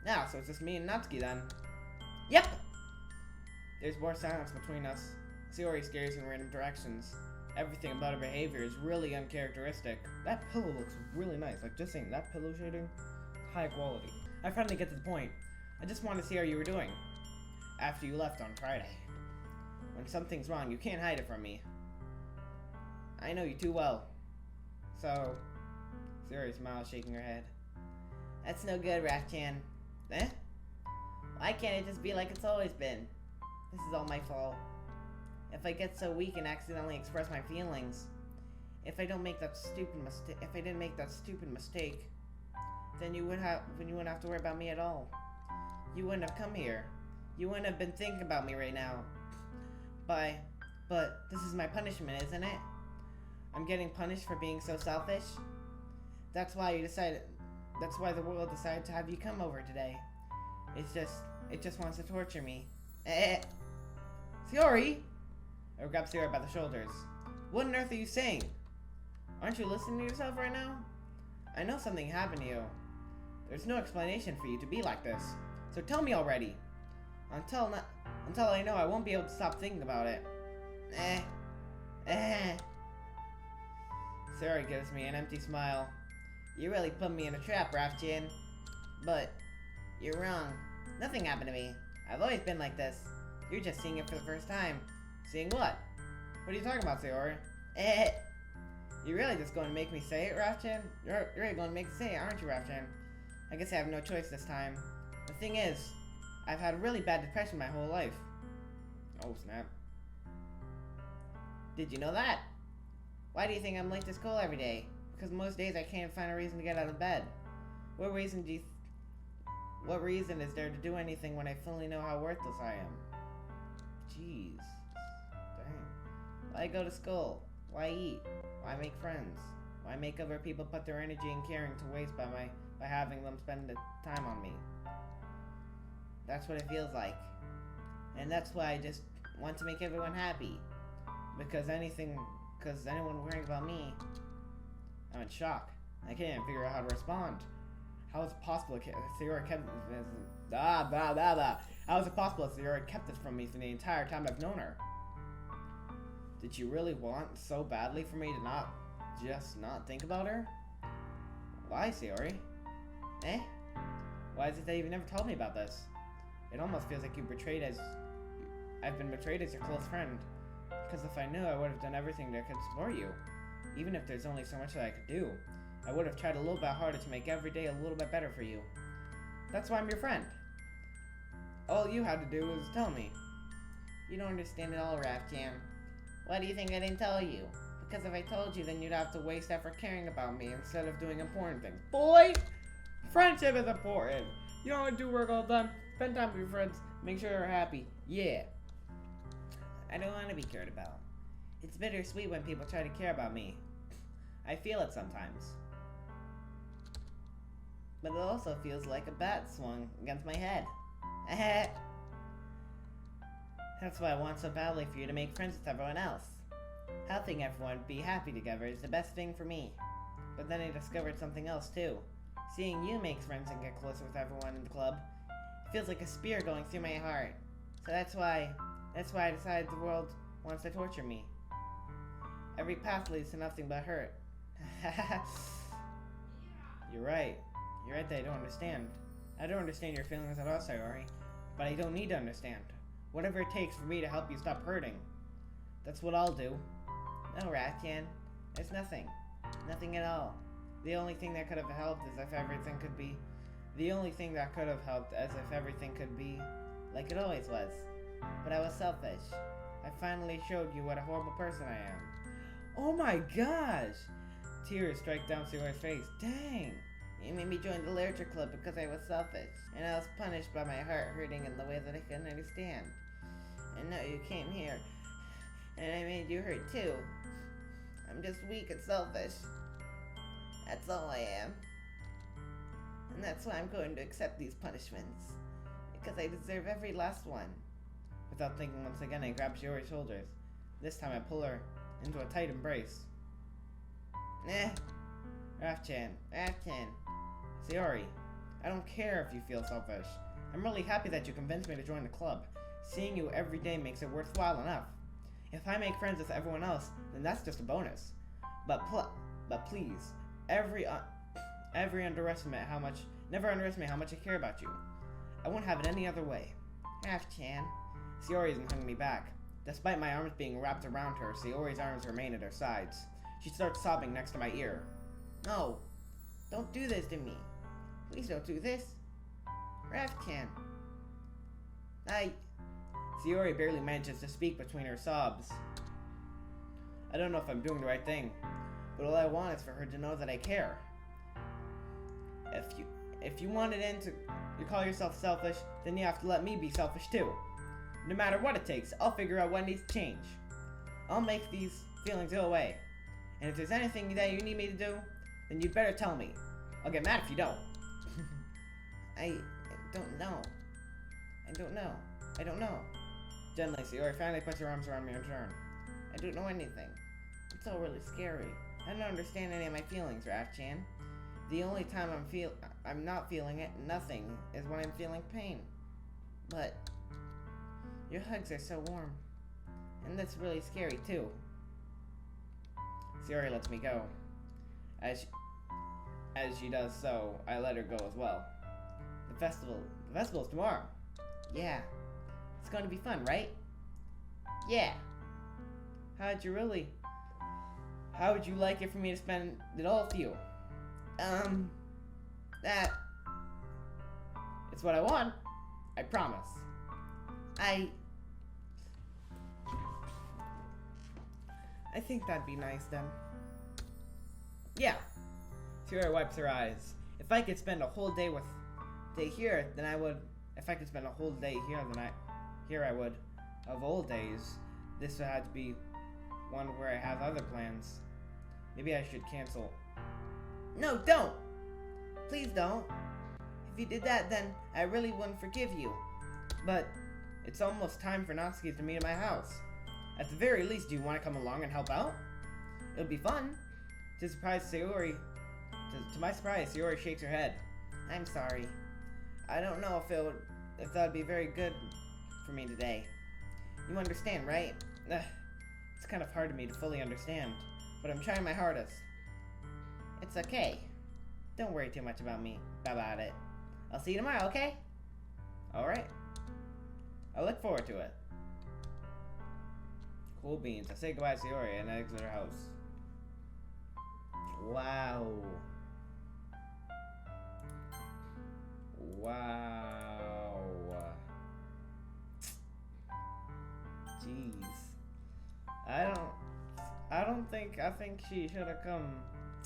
Yeah, so it's just me and Natsuki then. Yep. There's more silence between us. Sayori stares in random directions. Everything about her behavior is really uncharacteristic. That pillow looks really nice. Like, just saying, that pillow shading, high quality. I finally get to the point. I just want to see how you were doing after you left on Friday. When something's wrong, you can't hide it from me. I know you too well. So, Sayori smiles, shaking her head. That's no good, Raf-chan. Eh? Why can't it just be like it's always been? This is all my fault. If I get so weak and accidentally express my feelings, if I didn't make that stupid mistake, then you wouldn't have to worry about me at all. You wouldn't have come here. You wouldn't have been thinking about me right now. But this is my punishment, isn't it? I'm getting punished for being so selfish. That's why the world decided to have you come over today. It just wants to torture me. Sayori! I grab Sayori by the shoulders. What on earth are you saying? Aren't you listening to yourself right now? I know something happened to you. There's no explanation for you to be like this. So tell me already. Until I know, I won't be able to stop thinking about it. Sayori gives me an empty smile. You really put me in a trap, Raf-chan. But you're wrong. Nothing happened to me. I've always been like this. You're just seeing it for the first time. Seeing what? What are you talking about, Sayori? You're really just going to make me say it, Raf-chan? You're really going to make me say it, aren't you, Raf-chan? I guess I have no choice this time. The thing is, I've had really bad depression my whole life. Oh, snap. Did you know that? Why do you think I'm late to school every day? Because most days I can't find a reason to get out of bed. What reason is there to do anything when I fully know how worthless I am? Jeez. Dang. Why go to school? Why eat? Why make friends? Why make other people put their energy and caring to waste by having them spend the time on me? That's what it feels like. And that's why I just want to make everyone happy. Because anyone worrying about me, I'm in shock. I can't even figure out how to respond. How is it possible Sayori kept Ah, blah, blah, blah. How is it possible that Sayori kept this from me for the entire time I've known her? Did you really want so badly for me to not think about her? Why, Sayori? Eh? Why is it that you've never told me about this? It almost feels like I've been betrayed as your close friend. Because if I knew, I would have done everything that could support you. Even if there's only so much that I could do, I would have tried a little bit harder to make every day a little bit better for you. That's why I'm your friend. All you had to do was tell me. You don't understand at all, Raftor. Why do you think I didn't tell you? Because if I told you, then you'd have to waste effort caring about me instead of doing important things. Boy! Friendship is important. You don't want to do work all the time. Spend time with your friends. Make sure they're happy. Yeah. I don't want to be cared about. It's bittersweet when people try to care about me. I feel it sometimes. But it also feels like a bat swung against my head. That's why I want so badly for you to make friends with everyone else. Helping everyone be happy together is the best thing for me. But then I discovered something else too. Seeing you make friends and get closer with everyone in the club, it feels like a spear going through my heart. So that's why I decided the world wants to torture me. Every path leads to nothing but hurt. You're right. You're right that I don't understand. I don't understand your feelings at all, Sayori. But I don't need to understand. Whatever it takes for me to help you stop hurting. That's what I'll do. No, Raftor. There's nothing. Nothing at all. The only thing that could have helped is if everything could be... The only thing that could have helped as if everything could be like it always was. But I was selfish. I finally showed you what a horrible person I am. Oh my gosh! Tears strike down Sayori's face. Dang! You made me join the literature club because I was selfish. And I was punished by my heart hurting in the way that I couldn't understand. And now you came here. And I made you hurt too. I'm just weak and selfish. That's all I am. And that's why I'm going to accept these punishments. Because I deserve every last one. Without thinking, once again, I grab Sayori's shoulders. This time I pull her into a tight embrace. Raftor. Sayori, I don't care if you feel selfish. I'm really happy that you convinced me to join the club. Seeing you every day makes it worthwhile enough. If I make friends with everyone else, then that's just a bonus. But please, never underestimate how much I care about you. I won't have it any other way. Raftor. Sayori isn't hugging me back. Despite my arms being wrapped around her, Sayori's arms remain at her sides. She starts sobbing next to my ear. No, don't do this to me. Please don't do this. Raftor. Sayori barely manages to speak between her sobs. I don't know if I'm doing the right thing, but all I want is for her to know that I care. If you wanted you call yourself selfish, then you have to let me be selfish too. No matter what it takes, I'll figure out what needs to change. I'll make these feelings go away. And if there's anything that you need me to do, then you'd better tell me. I'll get mad if you don't. I don't know. I don't know. Gently, Sayori finally puts her arms around me in turn. I don't know anything. It's all really scary. I don't understand any of my feelings, Raftor. The only time I'm not feeling it, nothing, is when I'm feeling pain. But your hugs are so warm. And that's really scary too. Sayori lets me go. As she does so, I let her go as well. The festival's tomorrow. Yeah. It's going to be fun, right? Yeah. How would you like it for me to spend it all with you? It's what I want. I promise. I think that'd be nice then. Yeah. Sayori wipes her eyes. If I could spend a whole day here, then I would. If I could spend a whole day here, I would. Of old days, this would have to be one where I have other plans. Maybe I should cancel. No, don't! Please don't. If you did that, then I really wouldn't forgive you. But it's almost time for Natsuki to meet at my house. At the very least, do you want to come along and help out? It'll be fun. To my surprise, Sayori shakes her head. I'm sorry. I don't know if that would be very good for me today. You understand, right? It's kind of hard for me to fully understand, but I'm trying my hardest. It's okay. Don't worry too much about it. I'll see you tomorrow, okay? Alright. I look forward to it. Cool beans. I say goodbye to Sayori and I exit her house. Wow. Wow. Jeez. I think she should have come.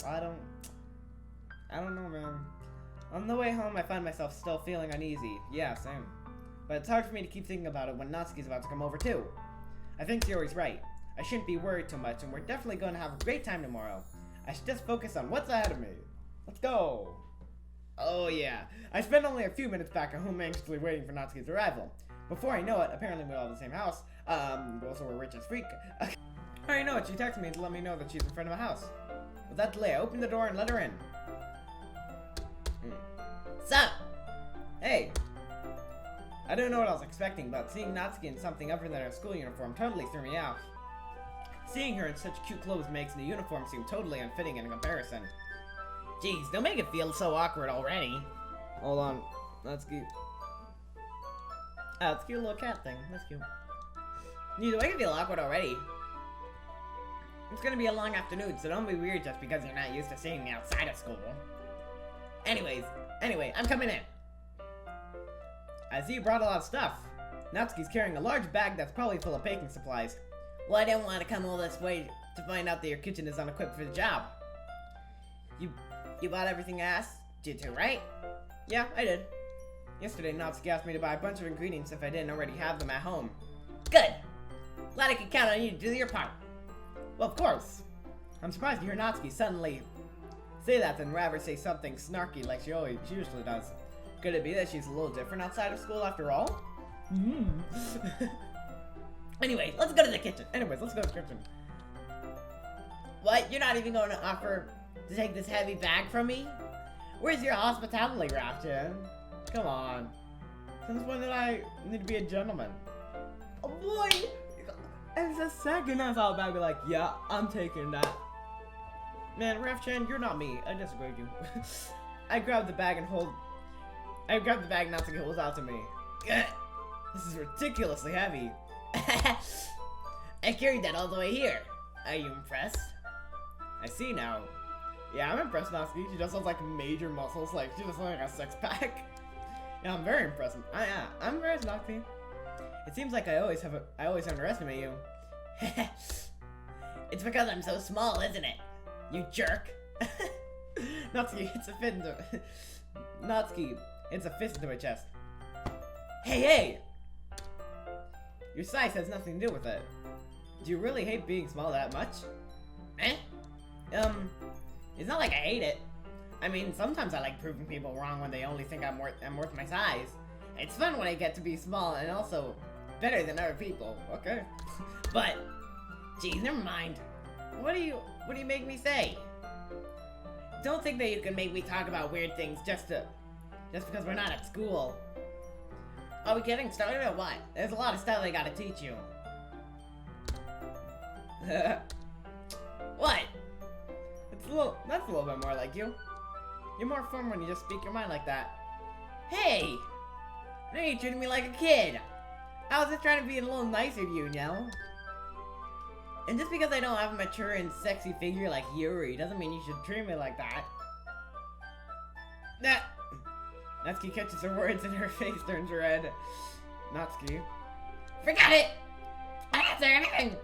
I don't know, man. On the way home, I find myself still feeling uneasy. Yeah, same. But it's hard for me to keep thinking about it when Natsuki's about to come over too. I think Sayori's right. I shouldn't be worried too much, and we're definitely going to have a great time tomorrow. I should just focus on what's ahead of me. Let's go. Oh yeah. I spent only a few minutes back at home anxiously waiting for Natsuki's arrival. Before I know it, apparently we all have the same house. Also we're rich as freak. I already know it. She texted me to let me know that she's in front of my house. Without delay, I opened the door and let her in. Sup? Hey! I don't know what I was expecting, but seeing Natsuki in something other than her school uniform totally threw me off. Seeing her in such cute clothes makes the uniform seem totally unfitting in comparison. Jeez, don't make it feel so awkward already. Hold on. Natsuki. Ah, it's a cute little cat thing. That's cute. You don't make it feel awkward already. It's gonna be a long afternoon, so don't be weird just because you're not used to seeing me outside of school. Anyway, I'm coming in. I see you brought a lot of stuff. Natsuki's carrying a large bag that's probably full of baking supplies. Well, I didn't want to come all this way to find out that your kitchen is unequipped for the job. You bought everything I asked you to, right? Yeah, I did. Yesterday, Natsuki asked me to buy a bunch of ingredients if I didn't already have them at home. Good. Glad I could count on you to do your part. Well, of course. I'm surprised to hear Natsuki suddenly say that than rather say something snarky like she usually does. Could it be that she's a little different outside of school after all? Anyway, let's go to the kitchen. Anyways, let's go to the kitchen. What? You're not even going to offer to take this heavy bag from me? Where's your hospitality, Raftor? Come on. Since when did I need to be a gentleman? Oh boy! And the second I saw the bag, be like, yeah, I'm taking that. Man, Raf-chan, you're not me. I disagree with you. I grabbed the bag and Natsuki holds out to me. This is ridiculously heavy. I carried that all the way here. Are you impressed? I see now. Yeah, I'm impressed, Natsuki. She just has like major muscles, like she just looks like a six-pack. Yeah, I'm very impressed. I'm impressed, Natsuki. It seems like I always underestimate you. It's because I'm so small, isn't it? You jerk. Natsuki, it's a fist into my chest. Hey! Your size has nothing to do with it. Do you really hate being small that much? Eh? It's not like I hate it. I mean, sometimes I like proving people wrong when they only think I'm worth my size. It's fun when I get to be small and also better than other people. Okay. But, geez, never mind. What do you make me say? Don't think that you can make me talk about weird things just because we're not at school. Are we getting started or what? There's a lot of stuff I gotta teach you. What? That's a little bit more like you. You're more fun when you just speak your mind like that. Hey! Now you're treating me like a kid. I was just trying to be a little nicer to you, you know? And just because I don't have a mature and sexy figure like Yuri doesn't mean you should treat me like that. Natsuki catches her words and her face turns red. Natsuki. Forget it! I didn't say anything!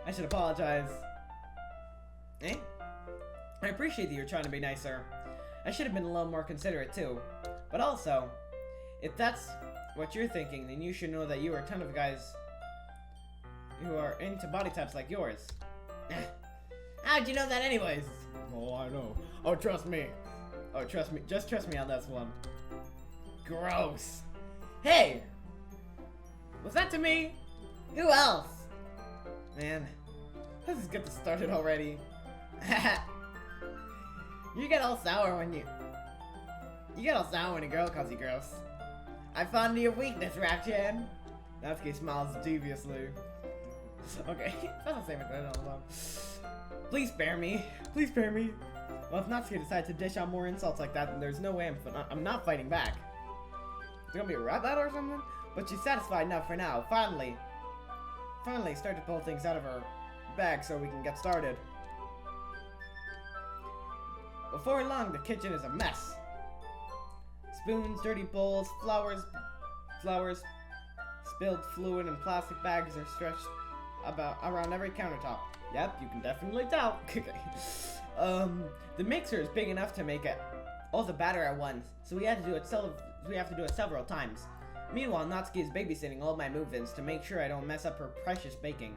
I should apologize. Eh? I appreciate that you're trying to be nicer. I should have been a little more considerate too. But also, if that's what you're thinking, then you should know that you are a ton of guys who are into body types like yours. How'd you know that anyways? Oh, I know. Oh, trust me. Oh, trust me. Just trust me on this one. Gross. Hey! Was that to me? Who else? Man, let's just get this started already. You get all sour when you... You get all sour when a girl calls you gross. I found your weakness, Raftor. Natsuki smiles deviously. Okay, that's the same as I don't know. Please spare me. Please spare me. Well, if Natsuki decides to dish out more insults like that, then there's no way I'm not fighting back. It's gonna be a rap battle or something? But she's satisfied enough for now. Finally, start to pull things out of her bag so we can get started. Before long, the kitchen is a mess. Spoons, dirty bowls, flowers, spilled fluid, and plastic bags are stretched about around every countertop. Yep, you can definitely tell. The mixer is big enough to make all the batter at once, so we have to do it several times. Meanwhile, Natsuki is babysitting all my movements to make sure I don't mess up her precious baking.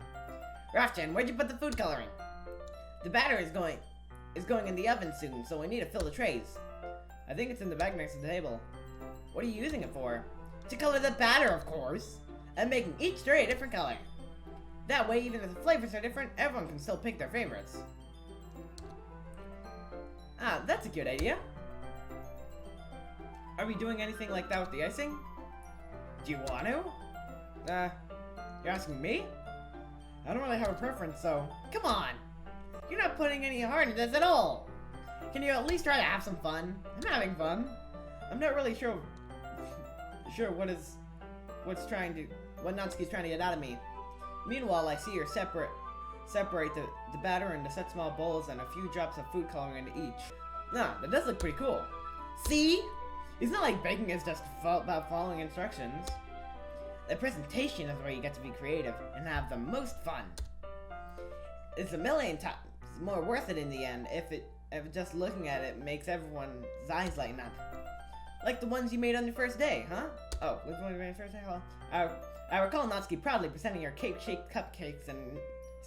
Raftor, where'd you put the food coloring? The batter is going in the oven soon, so we need to fill the trays. I think it's in the bag next to the table. What are you using it for? To color the batter, of course. I'm making each tray a different color. That way, even if the flavors are different, everyone can still pick their favorites. Ah, that's a good idea. Are we doing anything like that with the icing? Do you want to? You're asking me? I don't really have a preference, so... Come on! You're not putting any heart into this at all! Can you at least try to have some fun? I'm having fun. I'm not really sure what Natsuki's trying to get out of me. Meanwhile, I see her separate the batter into such small bowls and a few drops of food coloring into each. Nah, that does look pretty cool. See? It's not like baking is just about following instructions. The presentation is where you get to be creative and have the most fun. It's a million times more worth it in the end if just looking at it makes everyone's eyes lighten up. Like the ones you made on your first day, huh? Oh, which one you made on your first day? Well, I recall Natsuki proudly presenting her cake-shaped cupcakes and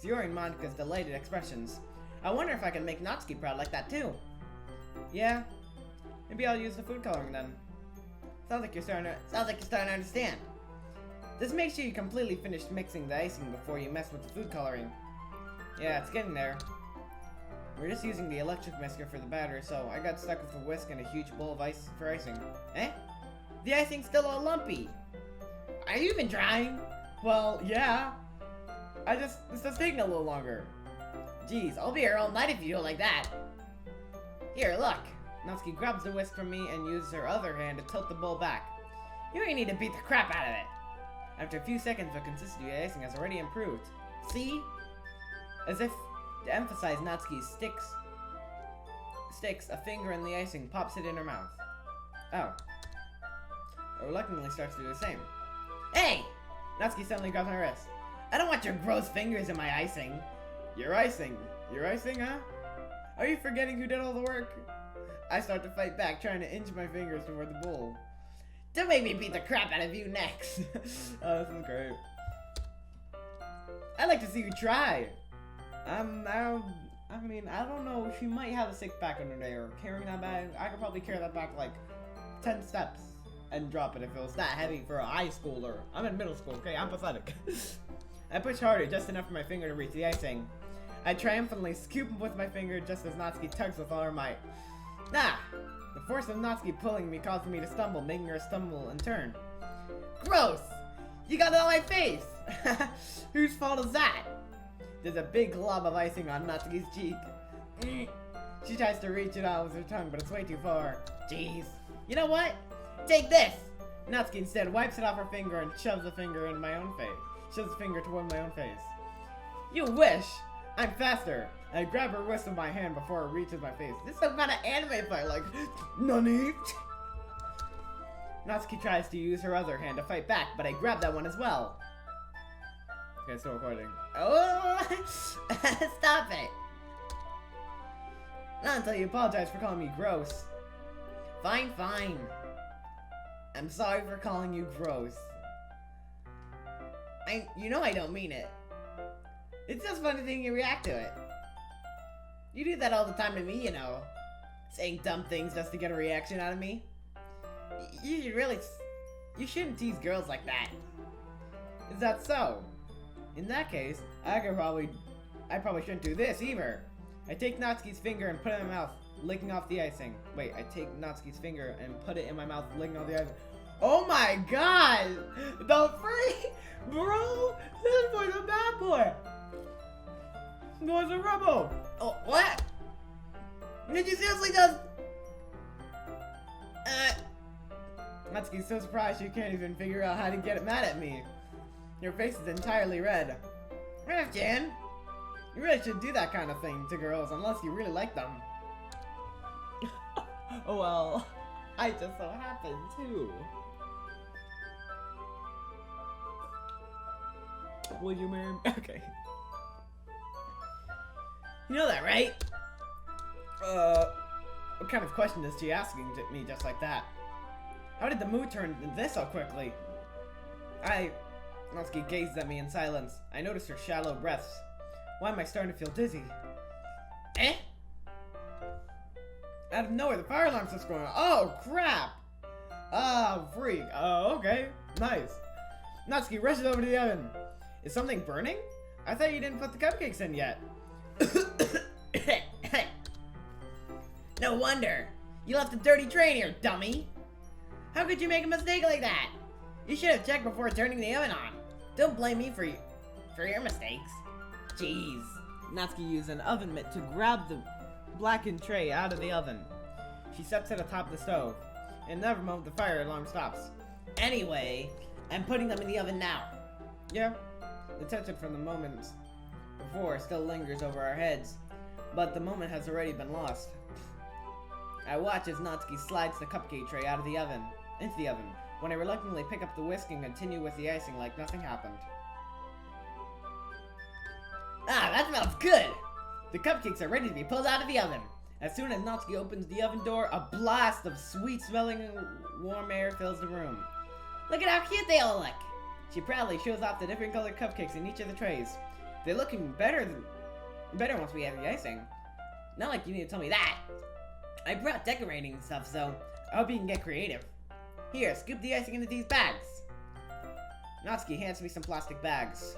Sayori and Monika's delighted expressions. I wonder if I can make Natsuki proud like that too. Yeah, maybe I'll use the food coloring then. Sounds like you're starting to understand. Just make sure you completely finish mixing the icing before you mess with the food coloring. Yeah, it's getting there. We're just using the electric whisker for the batter, so I got stuck with a whisk and a huge bowl of ice for icing. Eh? The icing's still all lumpy. Are you even trying? Well, yeah. It's just taking a little longer. Jeez, I'll be here all night if you do it like that. Here, look. Natsuki grabs the whisk from me and uses her other hand to tilt the bowl back. You ain't need to beat the crap out of it. After a few seconds, the consistency of the icing has already improved. See? As if to emphasize Natsuki's sticks a finger in the icing, pops it in her mouth. Oh. I reluctantly starts to do the same. Hey! Natsuki suddenly grabs my wrist. I don't want your gross fingers in my icing. Your icing? Your icing, huh? Are you forgetting who did all the work? I start to fight back, trying to inch my fingers toward the bowl. Don't make me beat the crap out of you next. Oh, this is great. I'd like to see you try. I mean, I don't know. She might have a six-pack under there. Carrying that bag, I could probably carry that back like 10 steps and drop it if it was that heavy for a high schooler. I'm in middle school, okay? I'm pathetic. I push harder, just enough for my finger to reach the icing. I triumphantly scoop with my finger just as Natsuki tugs with all her might. Ah! The force of Natsuki pulling me caused me to stumble, making her stumble and turn. Gross! You got it on my face! Whose fault is that? There's a big glob of icing on Natsuki's cheek. She tries to reach it out with her tongue, but it's way too far. Jeez. You know what? Take this! Natsuki instead wipes it off her finger and shoves the finger in my own face. Shoves the finger toward my own face. You wish! I'm faster! I grab her wrist with my hand before it reaches my face. This is some kind of anime fight, like, NANI? Natsuki tries to use her other hand to fight back, but I grab that one as well. Okay, still recording. Oh! Stop it! Not until you apologize for calling me gross. Fine, fine. I'm sorry for calling you gross. You know I don't mean it. It's just funny seeing you react to it. You do that all the time to me, you know. Saying dumb things just to get a reaction out of me. You shouldn't tease girls like that. Is that so? In that case, I probably shouldn't do this either. I take Natsuki's finger and put it in my mouth. licking off the icing. Wait, I take Natsuki's finger and put it in my mouth, licking off the icing. Oh my god! The freak! Bro! This boy's a bad boy! This boy's a rebel! Oh, what? Did you seriously just... Natsuki's so surprised she can't even figure out how to get mad at me. Your face is entirely red. Jan? You really should do that kind of thing to girls unless you really like them. Well, I just so happen to. Will you marry me? Okay. You know that, right? What kind of question is she asking me just like that? How did the mood turn into this so quickly? Natsuki gazed at me in silence. I noticed her shallow breaths. Why am I starting to feel dizzy? Eh? Out of nowhere, the fire alarm's just going on. Oh, crap! Oh, freak. Oh, okay. Nice. Natsuki rushes over to the oven. Is something burning? I thought you didn't put the cupcakes in yet. No wonder. You left a dirty tray here, dummy. How could you make a mistake like that? You should have checked before turning the oven on. Don't blame me for your mistakes. Jeez. Natsuki used an oven mitt to grab the blackened tray out of the oven. She steps to the top of the stove. In another moment, the fire alarm stops. Anyway, I'm putting them in the oven now. Yeah, the tension from the moments before still lingers over our heads, but the moment has already been lost. I watch as Natsuki slides the cupcake tray out of the oven, into the oven, when I reluctantly pick up the whisk and continue with the icing like nothing happened. Ah, that smells good! The cupcakes are ready to be pulled out of the oven. As soon as Natsuki opens the oven door, a blast of sweet-smelling warm air fills the room. Look at how cute they all look! She proudly shows off the different colored cupcakes in each of the trays. They look even better once we have the icing. Not like you need to tell me that. I brought decorating and stuff, so I hope you can get creative. Here, scoop the icing into these bags. Natsuki hands me some plastic bags.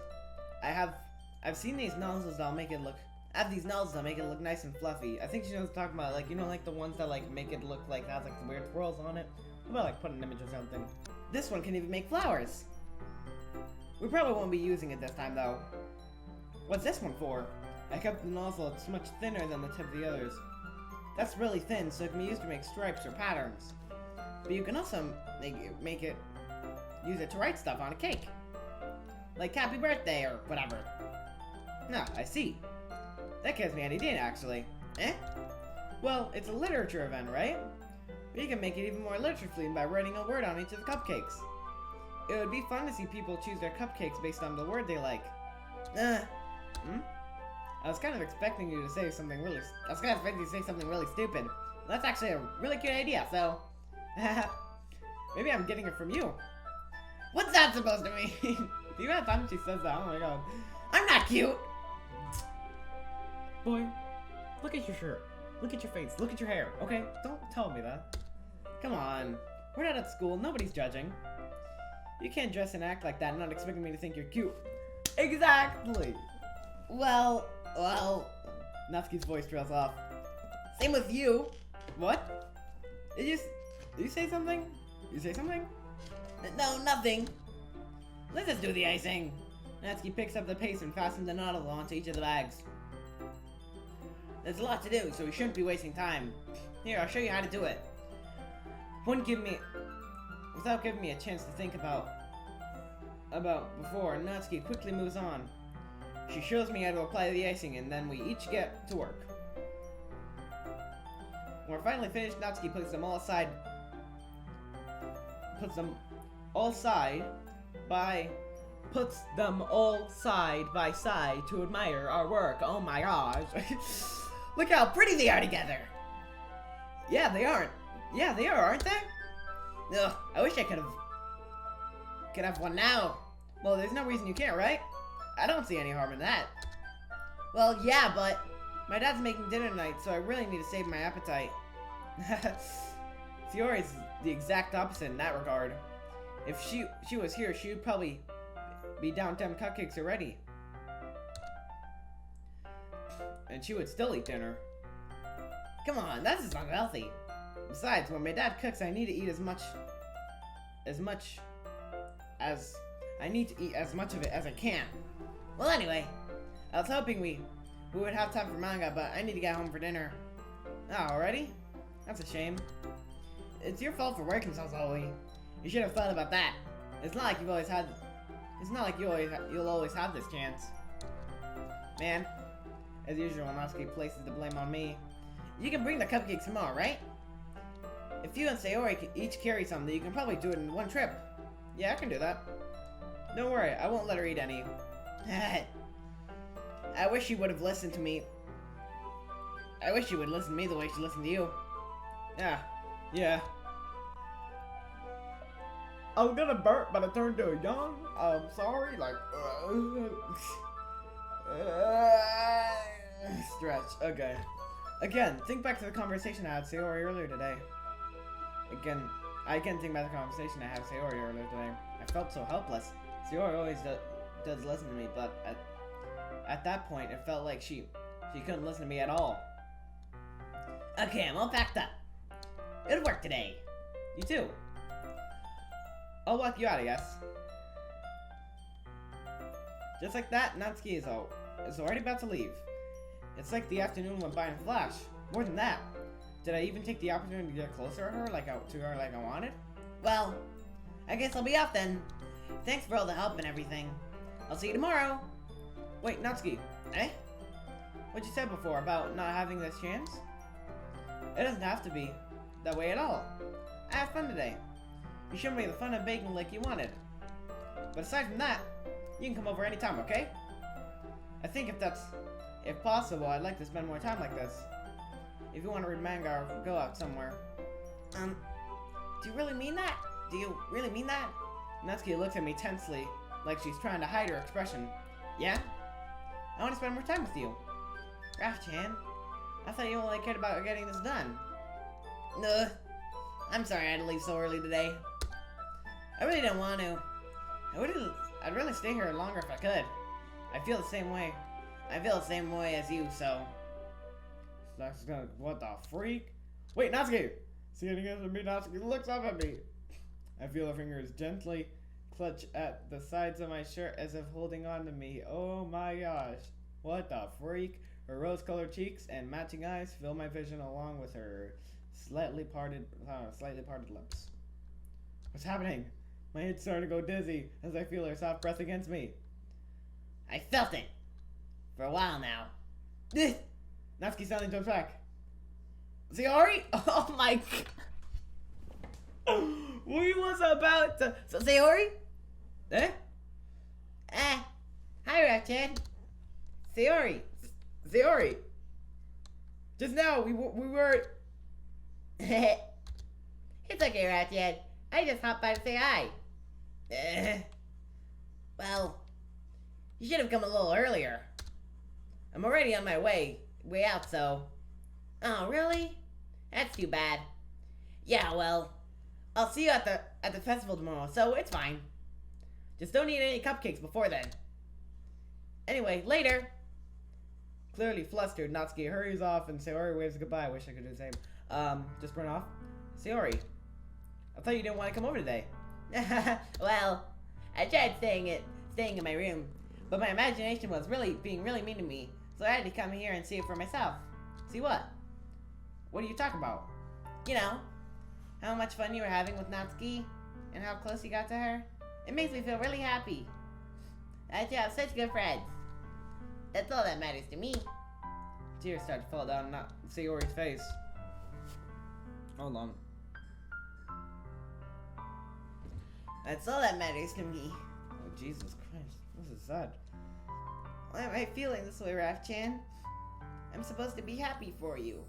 I've seen these nozzles that'll make it look. I have these nozzles that make it look nice and fluffy. I think she knows what I'm talking about, like, you know, like the ones that like make it look like it has like the weird swirls on it. How about like put an image or something? This one can even make flowers. We probably won't be using it this time though. What's this one for? I kept the nozzle, it's much thinner than the tip of the others. That's really thin, so it can be used to make stripes or patterns. But you can also use it to write stuff on a cake. Like happy birthday or whatever. No, I see. That gives me an idea actually. Eh? Well, it's a literature event, right? But you can make it even more literature-themed by writing a word on each of the cupcakes. It would be fun to see people choose their cupcakes based on the word they like. I was kind of expecting you to say something really stupid. That's actually a really cute idea, so maybe I'm getting it from you. What's that supposed to mean? Do you have time she says that? Oh my god. I'm not cute! Boy, look at your shirt. Look at your face. Look at your hair. Okay? Don't tell me that. Come on. We're not at school. Nobody's judging. You can't dress and act like that and not expecting me to think you're cute. Exactly! Well... Natsuki's voice trails off. Same with you. What? Did you say something? You say something? No, nothing. Let's just do the icing. Natsuki picks up the paste and fastens the nozzle onto each of the bags. There's a lot to do, so we shouldn't be wasting time. Here, I'll show you how to do it. Without giving me a chance to think about before, Natsuki quickly moves on. She shows me how to apply the icing, and then we each get to work. When we're finally finished, Natsuki puts them all side by side to admire our work. Oh my gosh. Look how pretty they are together. Yeah, they are, aren't they? Ugh, I wish I could have one now. Well, there's no reason you can't, right? I don't see any harm in that. Well, yeah, but my dad's making dinner tonight, so I really need to save my appetite. Sayori's the exact opposite in that regard. If she was here, she would probably be down 10 cupcakes already. And she would still eat dinner. Come on, that's just unhealthy. Besides, when my dad cooks, I need to eat as much as I need to eat as much of it as I can. Well, anyway, I was hoping we would have time for manga, but I need to get home for dinner. Oh, already? That's a shame. It's your fault for working so slowly. You should have thought about that. It's not like you'll always have this chance. Man, as usual, Natsuki places the blame on me. You can bring the cupcakes tomorrow, right? If you and Sayori can each carry something, you can probably do it in one trip. Yeah, I can do that. Don't worry, I won't let her eat any. I wish she would have listened to me. I wish she would listen to me the way she listened to you. Yeah. I was gonna burp, but I turned to a yawn. I'm sorry, like, stretch, okay. Again, think back to the conversation I had with Sayori earlier today. I again think about the conversation I had with Sayori earlier today. I felt so helpless. Sayori always does listen to me, but at that point, it felt like she couldn't listen to me at all. Okay, I'm all packed up. It'll work today. You too. I'll walk you out, I guess. Just like that, Natsuki is already about to leave. It's like the afternoon went by in a flash. More than that. Did I even take the opportunity to get closer to her like I wanted? Well, I guess I'll be off then. Thanks for all the help and everything. I'll see you tomorrow. Wait, Natsuki. Eh? What you said before about not having this chance? It doesn't have to be that way at all. I had fun today. You showed me the fun of baking like you wanted. But aside from that, you can come over anytime, okay? I think if possible, I'd like to spend more time like this. If you want to read manga or go out somewhere. Do you really mean that? Do you really mean that? Natsuki looks at me tensely, like she's trying to hide her expression. Yeah? I want to spend more time with you. Raf-chan, I thought you only cared about getting this done. Ugh. I'm sorry I had to leave so early today. I really didn't want to. I'd really stay here longer if I could. I feel the same way. I feel the same way as you, so... What the freak? Wait, Natsuki! Seeing against me, Natsuki looks up at me. I feel her fingers gently clutch at the sides of my shirt as if holding on to me. Oh my gosh. What the freak? Her rose-colored cheeks and matching eyes fill my vision along with her slightly parted lips. What's happening? My head's starting to go dizzy as I feel her soft breath against me. I felt it. For a while now. Natsuki suddenly jumps back. Sayori? Oh my god. We was about to... So, Sayori? Eh? Hi, Raf-chan. Sayori. Just now, we were... It's okay, Raf-chan. I just hopped by to say hi. Well, you should have come a little earlier. I'm already on my way out, so... Oh, really? That's too bad. Yeah, well, I'll see you at the festival tomorrow, so it's fine. Just don't eat any cupcakes before then. Anyway, later. Clearly flustered, Natsuki hurries off and Sayori waves goodbye. I wish I could do the same. Just run off. Sayori, I thought you didn't want to come over today. Well, I tried staying in my room, but my imagination was being really mean to me, so I had to come here and see it for myself. See what? What are you talking about? You know, how much fun you were having with Natsuki, and how close you got to her. It makes me feel really happy. I two have such good friends. That's all that matters to me. Tears start to fall down Sayori's face. Hold on. That's all that matters to me. Oh, Jesus Christ. This is sad. Why am I feeling this way, Raf-chan? I'm supposed to be happy for you.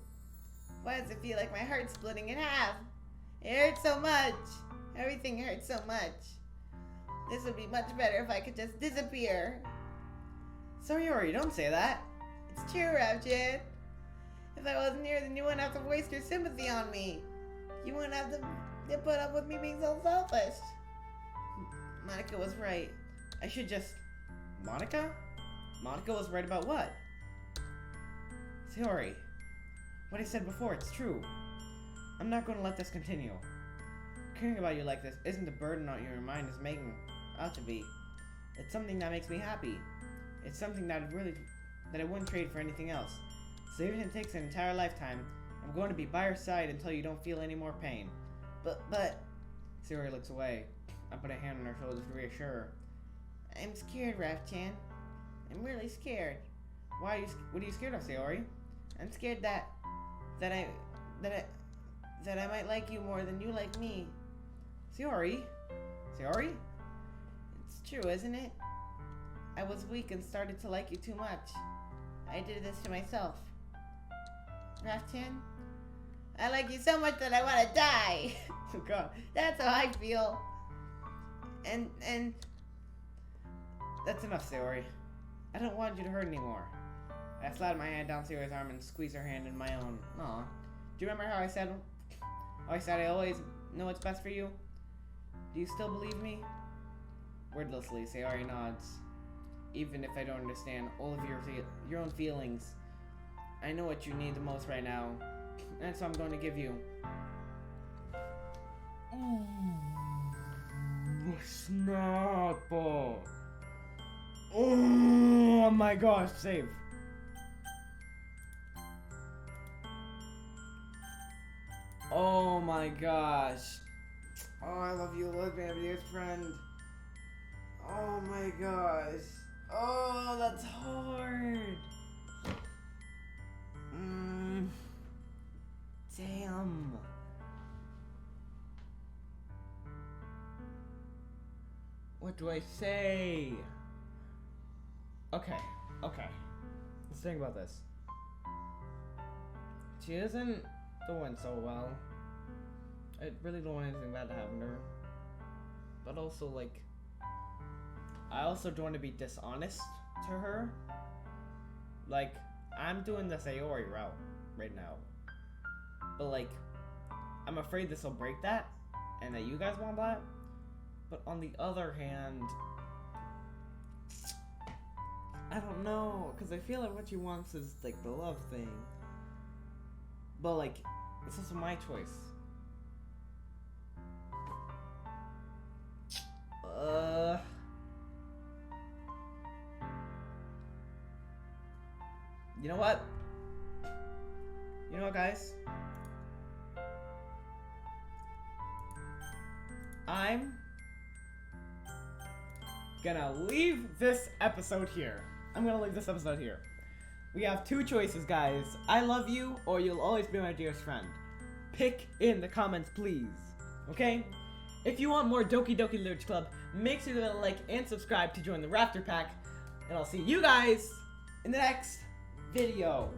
Why does it feel like my heart's splitting in half? It hurts so much. Everything hurts so much. This would be much better if I could just disappear. Sayori, don't say that. It's true, Raf-chan. If I wasn't here, then you wouldn't have to waste your sympathy on me. You wouldn't have to put up with me being so selfish. Monica was right. I should just... Monica? Monica was right about what? Sayori, What I said before, it's true. I'm not going to let this continue. Caring about you like this isn't a burden on your mind is making out to be. It's something that makes me happy. It's something that I wouldn't trade for anything else. So even if it takes an entire lifetime, I'm going to be by your side until you don't feel any more pain. But... Sayori looks away. I put a hand on her shoulder to reassure her. I'm scared, Raf-chan. I'm really scared. What are you scared of, Sayori? I'm scared that I might like you more than you like me. Sayori? Sayori? It's true, isn't it? I was weak and started to like you too much. I did this to myself. Raf-chan, I like you so much that I want to die. Oh god. That's how I feel. And That's enough, Sayori. I don't want you to hurt anymore. I slid my hand down Sayori's arm and squeezed her hand in my own. Aw. Do you remember how I said I always know what's best for you? Do you still believe me? Wordlessly, Sayori nods. Even if I don't understand all of your own feelings, I know what you need the most right now. And so I'm going to give you. Snap! Oh my gosh, save. Oh my gosh. Oh, I love you, my dearest friend. Oh my gosh. Oh, that's hard. Damn. What do I say? Okay. Let's think about this. She isn't doing so well. I really don't want anything bad to happen to her. But also, like, I also don't want to be dishonest to her. Like, I'm doing the Sayori route right now. But, like, I'm afraid this will break that, and that you guys want that. But on the other hand, I don't know, because I feel like what she wants is, like, the love thing. But, like, it's also my choice. You know what? You know what, guys? I'm gonna leave this episode here. We have two choices, guys. I love you, or you'll always be my dearest friend. Pick in the comments, please. Okay? If you want more Doki Doki Literature Club, make sure to like and subscribe to join the Raftor Pack. And I'll see you guys in the next video.